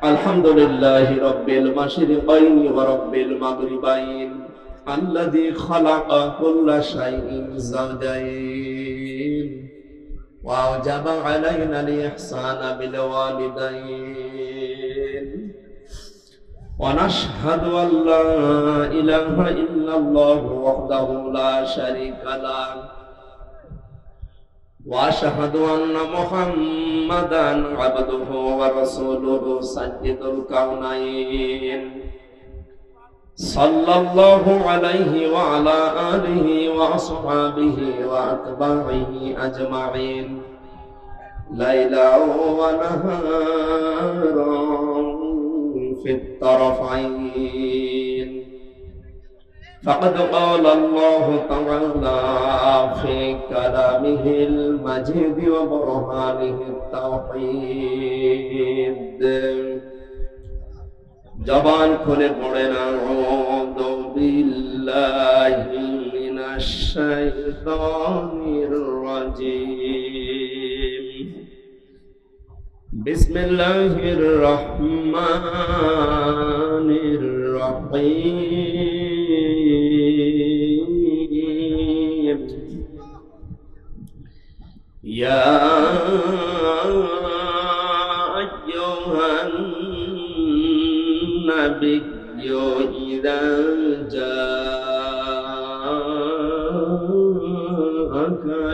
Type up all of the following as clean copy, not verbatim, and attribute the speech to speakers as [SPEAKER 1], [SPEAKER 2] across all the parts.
[SPEAKER 1] الحمد لله رب المشرقين ورب المغربين الذي خلق كل شيء زوجين وأوجب علينا الإحسان بالوالدين ونشهد أن لا إله إلا الله وحده لا شريك له وأشهد أن محمدًا عبده ورسوله سيد الكونين صلى الله عليه وعلى آله وأصحابه وأتباعه أجمعين ليلا ونهارا في الطرفين فقد قال الله تعالى في كلامه المجيد وبرهانه التوحيد জবান খুলে পড়েন আউযু বিল্লাহি মিনাশ শাইতানির রাজীম বিসমিল্লাহির রহমানির রহিম ইয়া আইয়ুহান النبي إذا جاءك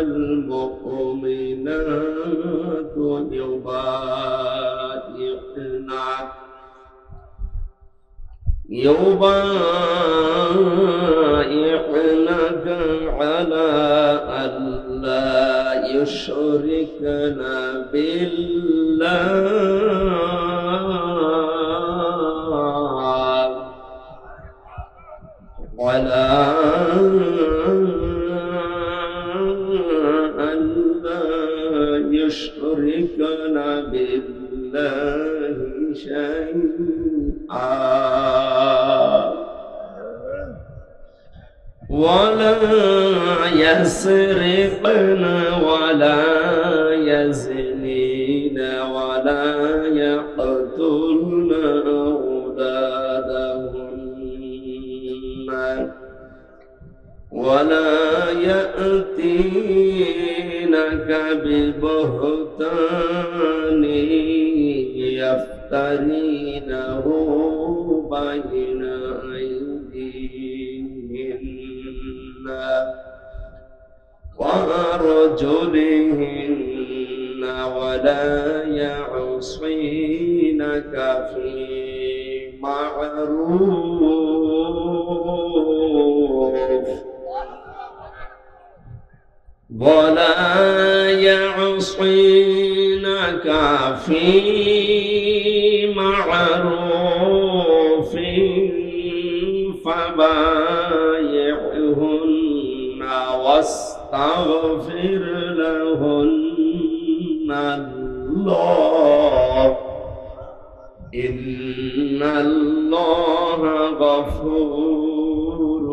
[SPEAKER 1] المؤمنات يبايعنك على أن لا يشركن بالله ولا أن لا يشركن بالله شيئا ولا يسرقن ولا يزنين ولا يقتلن ولا يأتينك ببهتان يفترينه بين أيديهن وأرجلهن ولا يعصينك في معروف ولا يعصينك في معروف فبايعهن واستغفر لهن الله إن الله غفور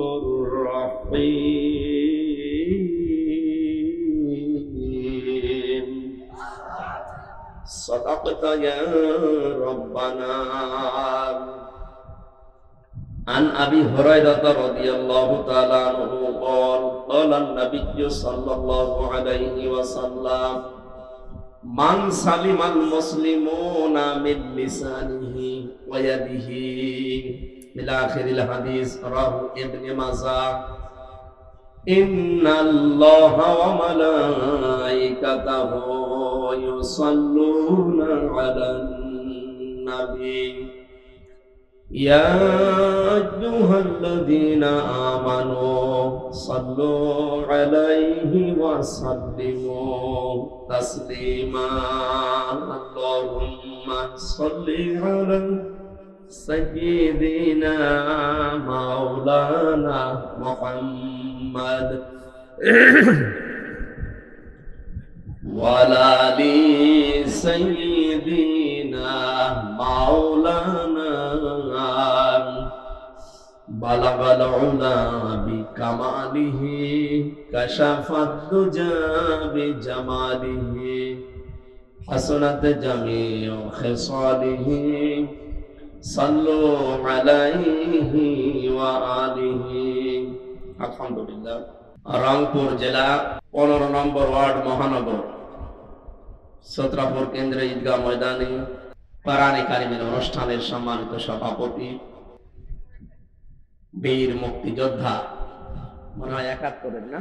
[SPEAKER 1] رحيم صدقت يا ربنا. عن أبي هريرة رضي الله تعالى عنه قال قال النبي صلى الله عليه وسلم من سلم المسلمون من لسانه ويده إلى آخر الحديث رواه ابن ماجه. إن الله وملائكته يصلون على النبي يا أيها الذين آمنوا صلوا عليه وسلموا تسليما. اللهم صل على سيدنا مولانا محمد وعلى آل سيدنا مولانا بلغ العلا بكماله كشف الدجى بجماله حسنت جميع خصاله صلوا عليه وآله আলহামদুলিল্লাহ। রংপুর জেলা 15 নম্বর ওয়ার্ড মহানগর সত্রাপুর কেন্দ্রে ঈদগাহ ময়দানে কোরআনে কারিমের অনুষ্ঠানের সম্মানিত সভাপতি বীর মুক্তিযোদ্ধা, মনে হয় 71 না,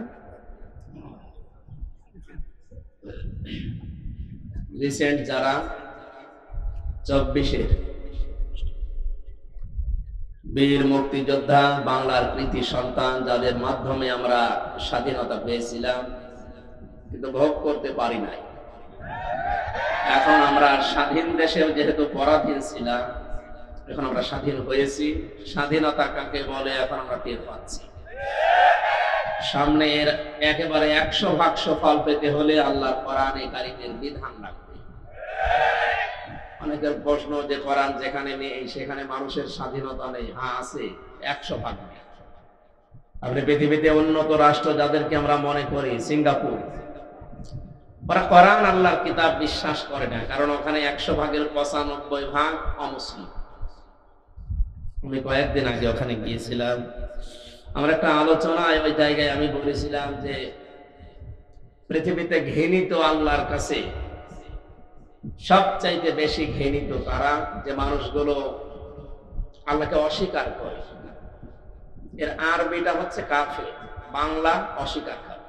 [SPEAKER 1] রিসেন্ট যারা 24-এর বীর মুক্তিযোদ্ধা, বাংলার কৃতি সন্তান, যাদের মাধ্যমে আমরা স্বাধীনতা পেয়েছিলাম কিন্তু ভোগ করতে পারি নাই। এখন আমরা স্বাধীন দেশেও যেহেতু পরাধীন ছিলাম, এখন আমরা স্বাধীন হয়েছি। স্বাধীনতা কাকে বলে এখন আমরা টের পাচ্ছি। সামনের একেবারে 100% ফল পেতে হলে আল্লাহর কোরআনে কারিমের বিধান লাগবে। অনেকের প্রশ্ন যে কোরআন যেখানে নেই সেখানে মানুষের স্বাধীনতা নেই। হ্যাঁ আছে, 100% নেই। আপনি পৃথিবীতে উন্নত রাষ্ট্র যাদেরকে আমরা মনে করি, সিঙ্গাপুর, ওরা কোরআন আল্লাহর কিতাব বিশ্বাস করে না, কারণ ওখানে 100%-95% অমুসলিম। আমি কয়েকদিন আগে ওখানে গিয়েছিলাম, আমার একটা আলোচনায় ওই জায়গায় আমি বলেছিলাম যে পৃথিবীতে ঘৃণিত আল্লাহর কাছে সবচাইতে বেশি ঘৃণিত তারা যে মানুষগুলো আল্লাহকে অস্বীকার করে। এর আরবিটা হচ্ছে কাফের, বাংলা অস্বীকার করে।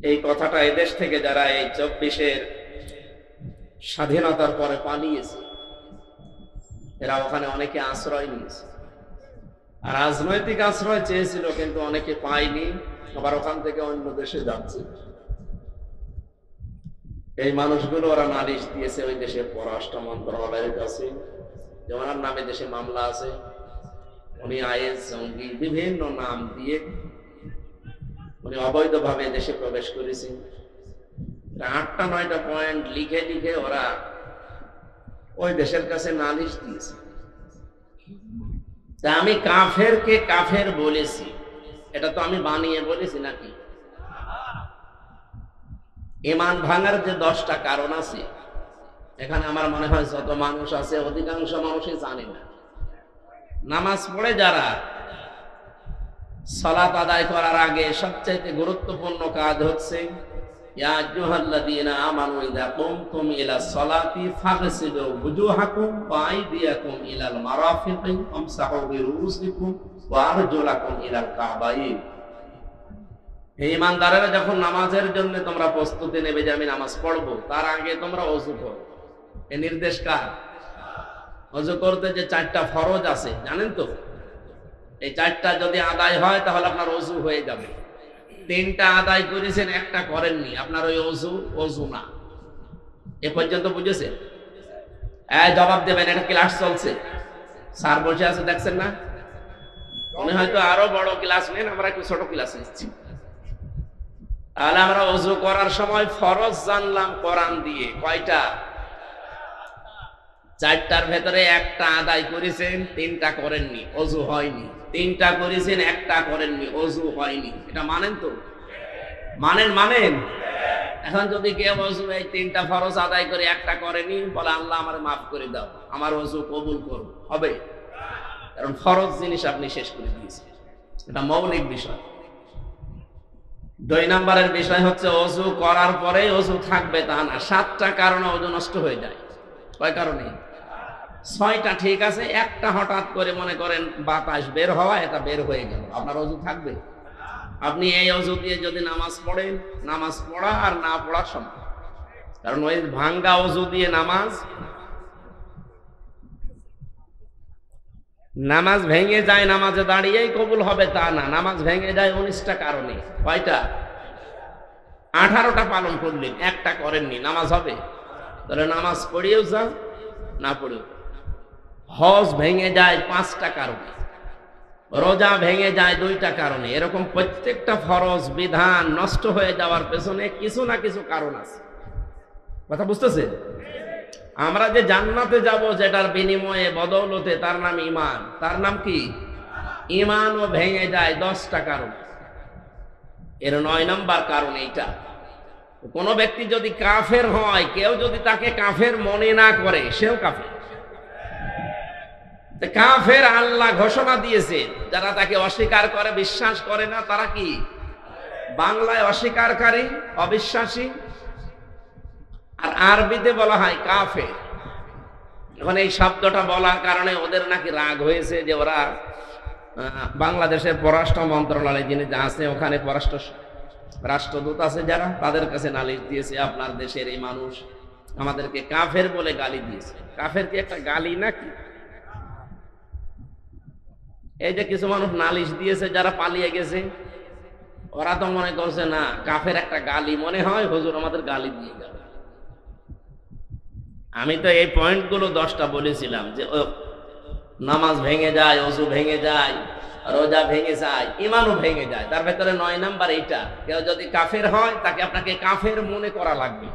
[SPEAKER 1] এই কথাটা এদেশ থেকে যারা এই 24-এর স্বাধীনতার পরে পালিয়েছে, এরা ওখানে অনেকে আশ্রয় নিয়েছে। আর রাজনৈতিক আশ্রয় চেয়েছিল কিন্তু অনেকে পায়নি, আবার ওখান থেকে অন্য দেশে যাচ্ছে। এই মানুষগুলো ওরা নালিশ দিয়েছে ওই দেশের পররাষ্ট্র মন্ত্রণালয়ের কাছে, যে ওনার নামে দেশে মামলা আছে, উনি আইএস জঙ্গি বিভিন্ন নাম দিয়ে উনি অবৈধভাবে দেশে প্রবেশ করেছেন। 8টা-9টা পয়েন্ট লিখে লিখে ওরা ওই দেশের কাছে নালিশ দিয়েছে। তা আমি কাফেরকে কাফের বলেছি, এটা তো আমি বানিয়ে বলেছি নাকি? ঈমান ভাঙার যে 10টা কারণ আছে, এখানে আমার মনে হয় যত মানুষ আছে অধিকাংশ মানুষই জানে না। নামাজ পড়ে যারা, সালাত আদায় করার আগে সবচেয়ে গুরুত্বপূর্ণ কাজ হচ্ছে ইয়া আইয়ুহাল্লাযীনা আমানু ইযা কুমতুম ইলাস সালাতি ফাগসিলু ওয়ুজুহাকুম ওয়া আইদিয়াকুম ইলাল মারাফিকি ওয়ামসাহু বিরুউসিকুম ওয়া আরজুলাকুম ইলাল কাবাইন। হে ঈমানদারেরা, যখন নামাজের জন্য তোমরা প্রস্তুতি নেবে যে আমি নামাজ পড়বো, তার আগে তোমরা ওযু করো। এই নির্দেশ কার? ওযু করতে যে 4টা ফরজ আছে জানেন তো, এই 4টা যদি আদায় হয় তাহলে আপনার ওযু হয়ে যাবে। 3টা আদায় করেছেন, 1টা করেননি, আপনার ওই ওযু না। এ পর্যন্ত বুঝেছেন? জবাব দেবেন, এটা ক্লাস চলছে, স্যার বসে আছে দেখছেন না? উনি হয়তো আরো বড় ক্লাস নেন, আমরা একটু ছোট ক্লাস নিচ্ছি। তাহলে আমরা ওযু করার সময় ফরজ জানলাম কোরআন দিয়ে, কয়টা? 4টার ভেতরে 1টা আদায় করেছেন, 3টা করেননি, ওযু হয়নি। 3টা করেছেন, 1টা করেননি, ওযু হয়নি। এটা মানেন তো? মানেন? এখন যদি কেউ ওযু এই 3টা ফরজ আদায় করে 1টা করেনি, বলে আল্লাহ আমারে মাফ করে দাও, আমার ওযু কবুল করো, হবে? কারণ ফরজ জিনিস আপনি শেষ করে দিয়েছেন, এটা মৌলিক বিষয়। 2 নম্বরের বিষয় হচ্ছে ওযু করার পরে ওযু থাকবে তা না। 7টা কারণে ওযু নষ্ট হয়ে যায়। কয় কারণে? 6টা ঠিক আছে, 1টা হঠাৎ করে মনে করেন বাতাস বের হওয়া, এটা বের হয়ে গেল, আপনার ওযু থাকবে? আপনি এই ওযু দিয়ে যদি নামাজ পড়েন, নামাজ পড়া আর না পড়া সমান। কারণ ওই ভাঙ্গা ওযু দিয়ে নামাজ ভেঙে যায়, নামাজে দাঁড়িয়েই কবুল হবে তা না, নামাজ ভেঙে যায় 19টা কারণে। কয়টা? 18টা পালন করলেন, 1টা করেননি, নামাজ হবে? তাহলে নামাজ পড়িয়েও যান, না পড়েও। হজ ভেঙে যায় 5টা কারণে, রোজা ভেঙে যায় 2টা কারণে। এরকম প্রত্যেকটা ফরজ বিধান নষ্ট হয়ে যাওয়ার পেছনে কিছু না কিছু কারণ আছে। কথা বুঝতেছে? আমরা যে জান্নাতে যাব, যেটার বিনিময়ে বদৌলতে, তার নাম ঈমান। তার নাম কি? ঈমানও ভেঙে যায় 10টা কারণ। এর 9 নম্বর কারণ এইটা। কোন ব্যক্তি যদি কাফের হয়, কেউ যদি তাকে কাফের মনে না করে, সেও কাফের। কাফের আল্লাহ ঘোষণা দিয়েছে, যারা তাকে অস্বীকার করে, বিশ্বাস করে না, তারা কি বাংলায় অস্বীকারী, অবিশ্বাসী, আর আরবিতে বলা হয় কাফের। এখন এই শব্দটা বলার কারণে ওদের নাকি রাগ হয়েছে, যে ওরা বাংলাদেশের পররাষ্ট্র মন্ত্রণালয় যিনি যা আছে, ওখানে রাষ্ট্রদূত আছে যারা, তাদের কাছে নালিশ দিয়েছে, আপনার দেশের এই মানুষ আমাদেরকে কাফের বলে গালি দিয়েছে। কাফের কি একটা গালি নাকি? এই যে কিছু মানুষ নালিশ দিয়েছে যারা পালিয়ে গেছে, ওরা তো মনে করছে না কাফের একটা গালি মনে হয়, হুজুর আমাদের গালি দিয়ে গেল। আমি তো এই পয়েন্টগুলো 10টা বলেছিলাম, যে নামাজ ভেঙে যায়, ওযু ভেঙে যায়, রোজা ভেঙে যায়, ইমানও ভেঙে যায়। তার ভেতরে 9 নাম্বার এইটা, কেউ যদি কাফের হয় তাকে আপনাকে কাফের মনে করা লাগবে।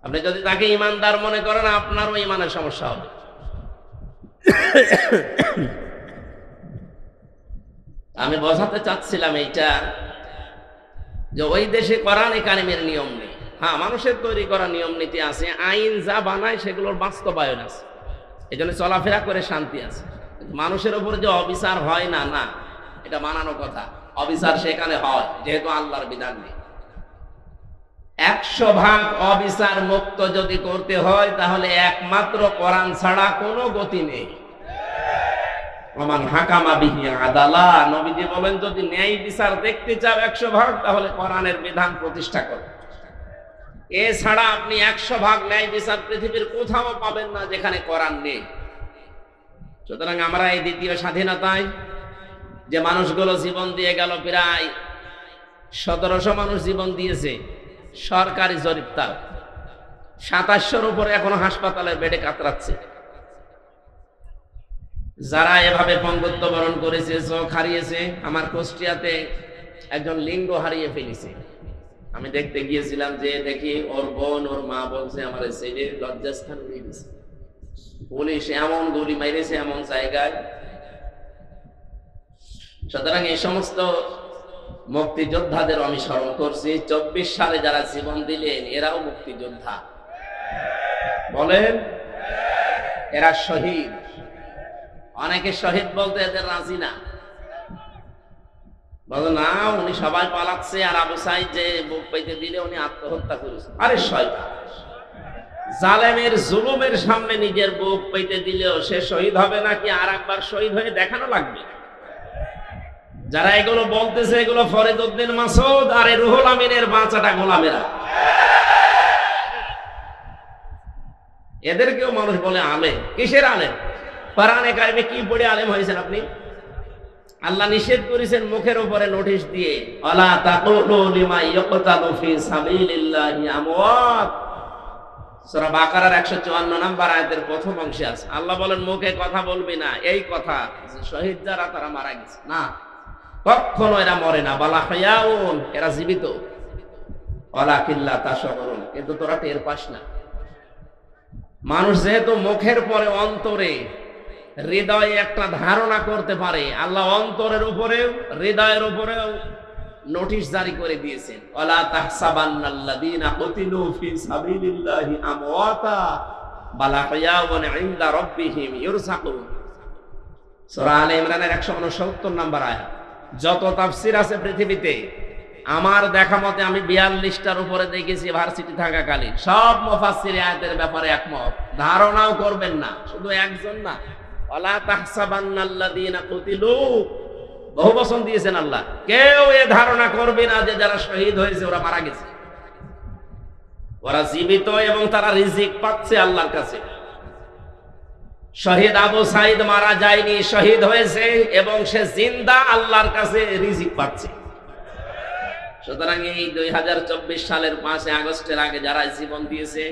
[SPEAKER 1] আপনি যদি তাকে ইমানদার মনে করেন, আপনারও ইমানের সমস্যা হবে। আমি বোঝাতে চাচ্ছিলাম এইটা, যে ওই দেশে কোরআন কারিমের নিয়ম নেই। হ্যাঁ, মানুষের তৈরি করা নিয়ম নীতি আছে, আইন যা বানায় সেগুলোর বাস্তবায়ন আছে, এই জন্য চলাফেরা করে শান্তি আছে। মানুষের উপর যে অবিচার হয় না, না, এটা বানানো কথা। অবিচার সেখানে হয়, যেহেতু আল্লাহর বিধান নেই। 100% অবিচার মুক্ত যদি করতে হয়, তাহলে একমাত্র কোরআন ছাড়া কোনো গতি নেই। ওমান হাকামা বিহি আদালা, নবীজি বলেন, যদি ন্যায় বিচার দেখতে চাও 100%, তাহলে কোরআনের বিধান প্রতিষ্ঠা করো। এছাড়া আপনি 100% ন্যায় বিচার পৃথিবীর কোথাও পাবেন না যেখানে কোরআন নেই। সুতরাং আমরা এই দ্বিতীয় স্বাধীনতায় যে মানুষগুলো জীবন দিয়ে গেল, প্রায় 1700 মানুষ জীবন দিয়েছে, সরকারি জরিপ তার 2700-র উপরে এখনো হাসপাতালের বেডে কাতরাচ্ছে। যারা এভাবে পঙ্গুত্ব বরণ করেছে, চোখ হারিয়েছে, আমার কুষ্টিয়াতে একজন লিঙ্গ হারিয়ে ফেলেছে। আমি দেখতে গিয়েছিলাম, যে দেখি ওর বোন, ওর মা বলছে আমার ছেলে লজ্জাস্থান হয়ে গেছে, পুলিশ এমন গুলি মাইরেছে এমন জায়গায়। সুতরাং এই সমস্ত মুক্তিযোদ্ধাদের আমি স্মরণ করছি। 24 সালে যারা জীবন দিলেন, এরাও মুক্তিযোদ্ধা। বলেন, এরা শহীদ। অনেকে শহীদ বলতে এদের রাজি না, বলো না উনি সবাই পালাচ্ছে, আর আবু সাইদ যে বুক পাইতে দিলে উনি আত্মহত্যা করেছে। আরে শয়তান, জালেমের জুলুমের সামনে নিজের বুক পাইতে দিলেও সে শহীদ হবে নাকি আর একবার শহীদ হয়ে দেখানো লাগবে। যারা এগুলো বলতেছে, এগুলো ফরিদ উদ্দিন মাসুদ আর রুহুল আমিনের বাঁচাটা গোলামেরা। এদেরকেও মানুষ বলে আলেম। কিসের আলেম? কোরআনে কারিমে কি পড়ে আলেম হয়েছেন আপনি? আল্লাহ নিষেধ করেছেন মুখের উপরে নোটিশ দিয়ে, আলা তাকুলু লিমা ইয়াকতালু ফি সাবিলিল্লাহি আমওয়াত। সূরা বাকারার 154 নম্বর আয়াতের প্রথম অংশে আছে। আল্লাহ বলেন, মুখে কথা বলবি না এই কথা, শহীদ যারা তারা মারা গেছে না, কখনো এরা মরে না। বালা হায়াউন, এরা জীবিত। ওয়ালাকিল্লা তাশউরুন, কিন্তু তোরা টের পাস না। মানুষ যেহেতু মুখের পরে অন্তরে, হৃদয়ে একটা ধারণা করতে পারে, আল্লাহ অন্তরের উপরেও হৃদয়ের উপরেও নোটিশ জারি করে দিয়েছেন, ওয়ালা তাহসাবান্নাল্লাযীনা কুতিলু ফি সাবিলিল্লাহি আমওয়াতা বাল আহইয়াউন ইনদা রাব্বিহিম ইরযাকুন। সূরা আলে ইমরানের 169 নম্বর আয়াত। যত তাফসীর আছে পৃথিবীতে, আমার দেখা মতে আমি 42টার উপরে দেখেছি ভার্সিটি থাকাকালীন, সব মুফাসসির আয়াতের ব্যাপারে একমত। ধারণাও করবেন না, শুধু একজন না, ওয়ালা তাহসাবান্নাল্লাযীনা কুতিলু, বহু বচন দিয়েছেন আল্লাহ। কেউ এ ধারণা করবে না যে যারা শহীদ হয়েছে ওরা মারা গেছে। ওরা জীবিত এবং তারা রিজিক পাচ্ছে আল্লাহর কাছে। শহীদ আবু সাইদ মারা যায়নি, শহীদ হয়েছে এবং সে জিন্দা, আল্লাহর কাছে রিজিক পাচ্ছে। সুতরাং এই 2024 সালের 5 আগস্টের আগে যারা জীবন দিয়েছে,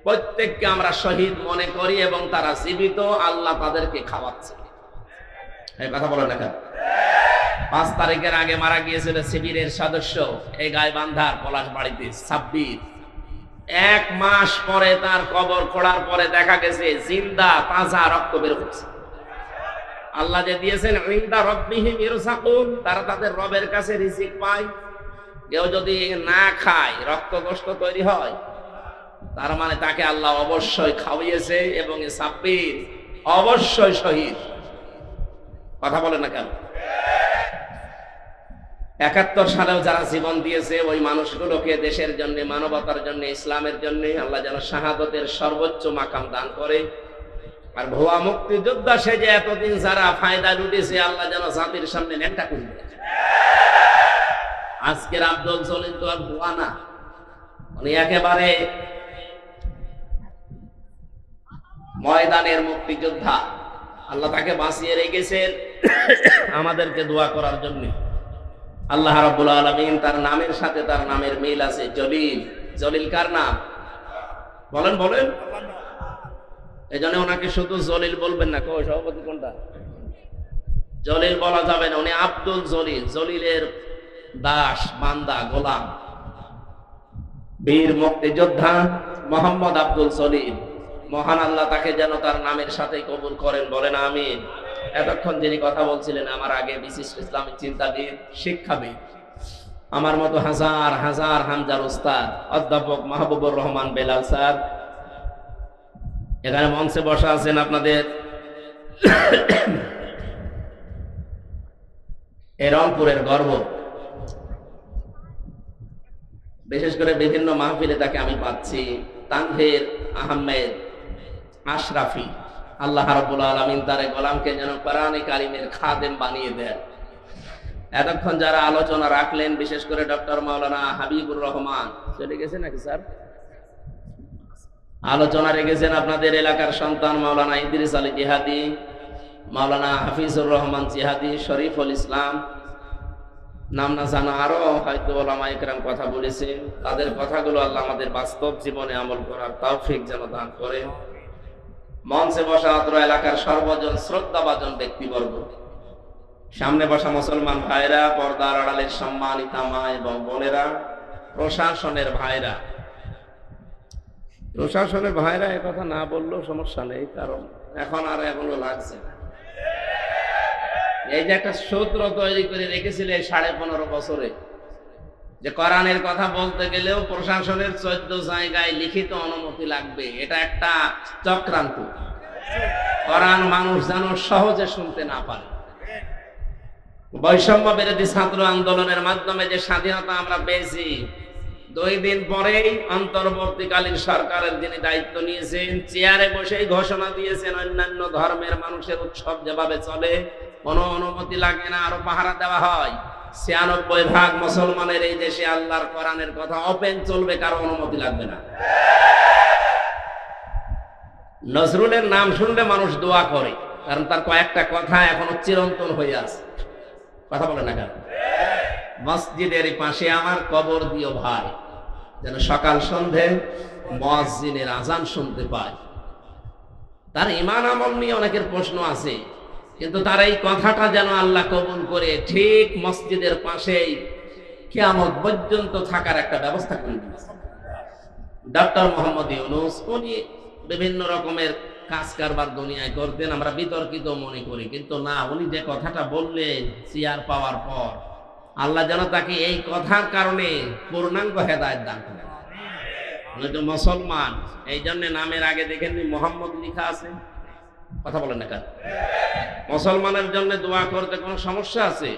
[SPEAKER 1] প্রত্যেককে আমরা শহীদ মনে করি এবং তারা জীবিত, আল্লাহ তাদেরকে খাওয়াচ্ছে। এই কথা বলেন না কেন? 5 তারিখের আগে মারা গিয়েছিল শিবিরের সদস্য এই গাইবান্ধার পলাশবাড়িতে সাব্বির। 1 মাস পরে তার কবর খোঁড়ার পরে দেখা গেছে জিন্দা, তাজা রক্ত বের হচ্ছে। আল্লাহ যে দিয়েছেন ইনদা রাব্বিহিম ইরযাকুন, তারা তাদের রবের কাছে রিজিক পায়। কেউ যদি না খায় রক্ত কষ্ট তৈরি হয়, তার মানে তাকে আল্লাহ অবশ্যই খাওয়িয়েছে এবং সাব্বির অবশ্যই শহীদ। কথা বলে না কেন? ৭১ সালেও যারা জীবন দিয়েছে ওই মানুষগুলোকে দেশের জন্য, মানবতার জন্য, ইসলামের জন্য আল্লাহ যেন শাহাদতের সর্বোচ্চ মাকাম দান করে। আর ভুয়া মুক্তিযোদ্ধা সে যে এতদিন যারা ফায়দা লুটেছে আল্লাহ যেন জাতির সামনে ন্যাংটা করে দেয়। আজকের আব্দুল জলিল তো আর ভুয়া না, উনি একেবারে ময়দানের মুক্তিযোদ্ধা। আল্লাহ তাকে বাঁচিয়ে রেখেছেন আমাদেরকে দোয়া করার জন্য। আল্লাহ রাব্বুল আলামিন তার নামের সাথে তার নামের মিল আছে, জলিল। জলিল কার নাম? বলেন বলেন। এই জন্য ওনাকে শুধু জলিল বলবেন না। কই সভাপতি কোনটা? জলিল বলা যাবে না, উনি আব্দুল জলিল, জলিলের দাস, বান্দা, গোলাম, বীর মুক্তিযোদ্ধা মোহাম্মদ আব্দুল জলিল। মহান আল্লাহ তাকে যেন তার নামের সাথে কবুল করেন, বলেন আমিন। এতক্ষণ যিনি কথা বলছিলেন আমার আগে বিশিষ্ট ইসলামিক চিন্তাবিদ, শিক্ষাবিদ, আমার মতো হাজার হাজার হামজার উস্তাদ অধ্যাপক মাহবুবুর রহমান বেলাল স্যার এখানে মঞ্চে বসা আছেন। আপনাদের এ রংপুরের গর্ব। বিশেষ করে বিভিন্ন মাহফিলে তাকে আমি পাচ্ছি। তানভীর আহমেদ আশরাফি, আল্লাহ রাব্বুল আলামিন তার গোলামকে যেন কোরআনে কারিমের খাদেম বানিয়ে দেন। এতক্ষণ যারা আলোচনা রাখলেন, বিশেষ করে ডক্টর মাওলানা হাবিবুর রহমান, চলে গেছে নাকি স্যার? আলোচনা রেখেছেন আপনাদের এলাকার সন্তান মাওলানা ইদ্রিস আলী জিহাদি, মাওলানা হাফিজুর রহমান জিহাদি, শরীফুল ইসলাম, নাম না জানা আরো হয়তো ওলামা ইকরাম কথা বলেছেন। তাদের কথাগুলো আল্লাহ আমাদের বাস্তব জীবনে আমল করার তৌফিক যেন দান করে। মঞ্চে বসা অত্র এলাকার সর্বজন শ্রদ্ধাভাজন ব্যক্তিবর্গ, সামনে বসা মুসলমান ভাইরা, পর্দার আড়ালের সম্মানিতা মা এবং বোনেরা, প্রশাসনের ভাইরা। প্রশাসনের ভাইরা একথা না বললেও সমস্যা নেই, কারণ এখন আর এগুলো লাগছে না। এই যে একটা সূত্র তৈরি করে রেখেছিল 15.5 বছরে, যে কোরআনের কথা বলতে গেলেও প্রশাসনের 14 জায়গায় লিখিত অনুমতি লাগবে, এটা একটা চক্রান্ত। কোরআন মানুষ যেন সহজে শুনতে না পারে। বৈষম্য বিরোধী ছাত্র আন্দোলনের মাধ্যমে যে স্বাধীনতা আমরা পেয়েছি, 2 দিন পরেই অন্তর্বর্তীকালীন সরকারের যিনি দায়িত্ব নিয়েছেন চেয়ারে বসেই ঘোষণা দিয়েছেন অন্যান্য ধর্মের মানুষের উৎসব যেভাবে চলে কোনো অনুমতি লাগে না, আরো পাহারা দেওয়া হয়। 96% মুসলমানের এই দেশে আল্লাহর কোরআনের কথা ওপেন চলবে, কারো অনুমতি লাগবে না। নজরুলের নাম শুনলে মানুষ দোয়া করে, কারণ তার কয়েকটা কথা এখনো চিরন্তন হয়ে আছে। কথা বলে না কেন? মসজিদের পাশে আমার কবর দিও ভাই, যেন সকাল সন্ধে মুয়াজ্জিনের আজান শুনতে পায়। তার ঈমান আমল নিয়ে অনেকের প্রশ্ন আছে, কিন্তু তার এই কথাটা যেন আল্লাহ কবুল করে ঠিক মসজিদের পাশেই কিয়ামত পর্যন্ত থাকার একটা ব্যবস্থা করে দিয়েছে। ডক্টর মোহাম্মদ ইউনূস উনি বিভিন্ন রকমের কাজ কারবার দুনিয়ায় করতেন, আমরা বিতর্কিত মনে করি, কিন্তু না, উনি যে কথাটা বললেন চেয়ার পাওয়ার পর আল্লাহ যেন তাকে এই কথার কারণে পূর্ণাঙ্গ হেদায়েত দান করেন। উনি তো মুসলমান, এই জন্য নামের আগে দেখেন মোহাম্মদ লেখা আছে। কথা বলেন না কেন? মুসলমানের জন্য দোয়া করতে কোনো সমস্যা আছে?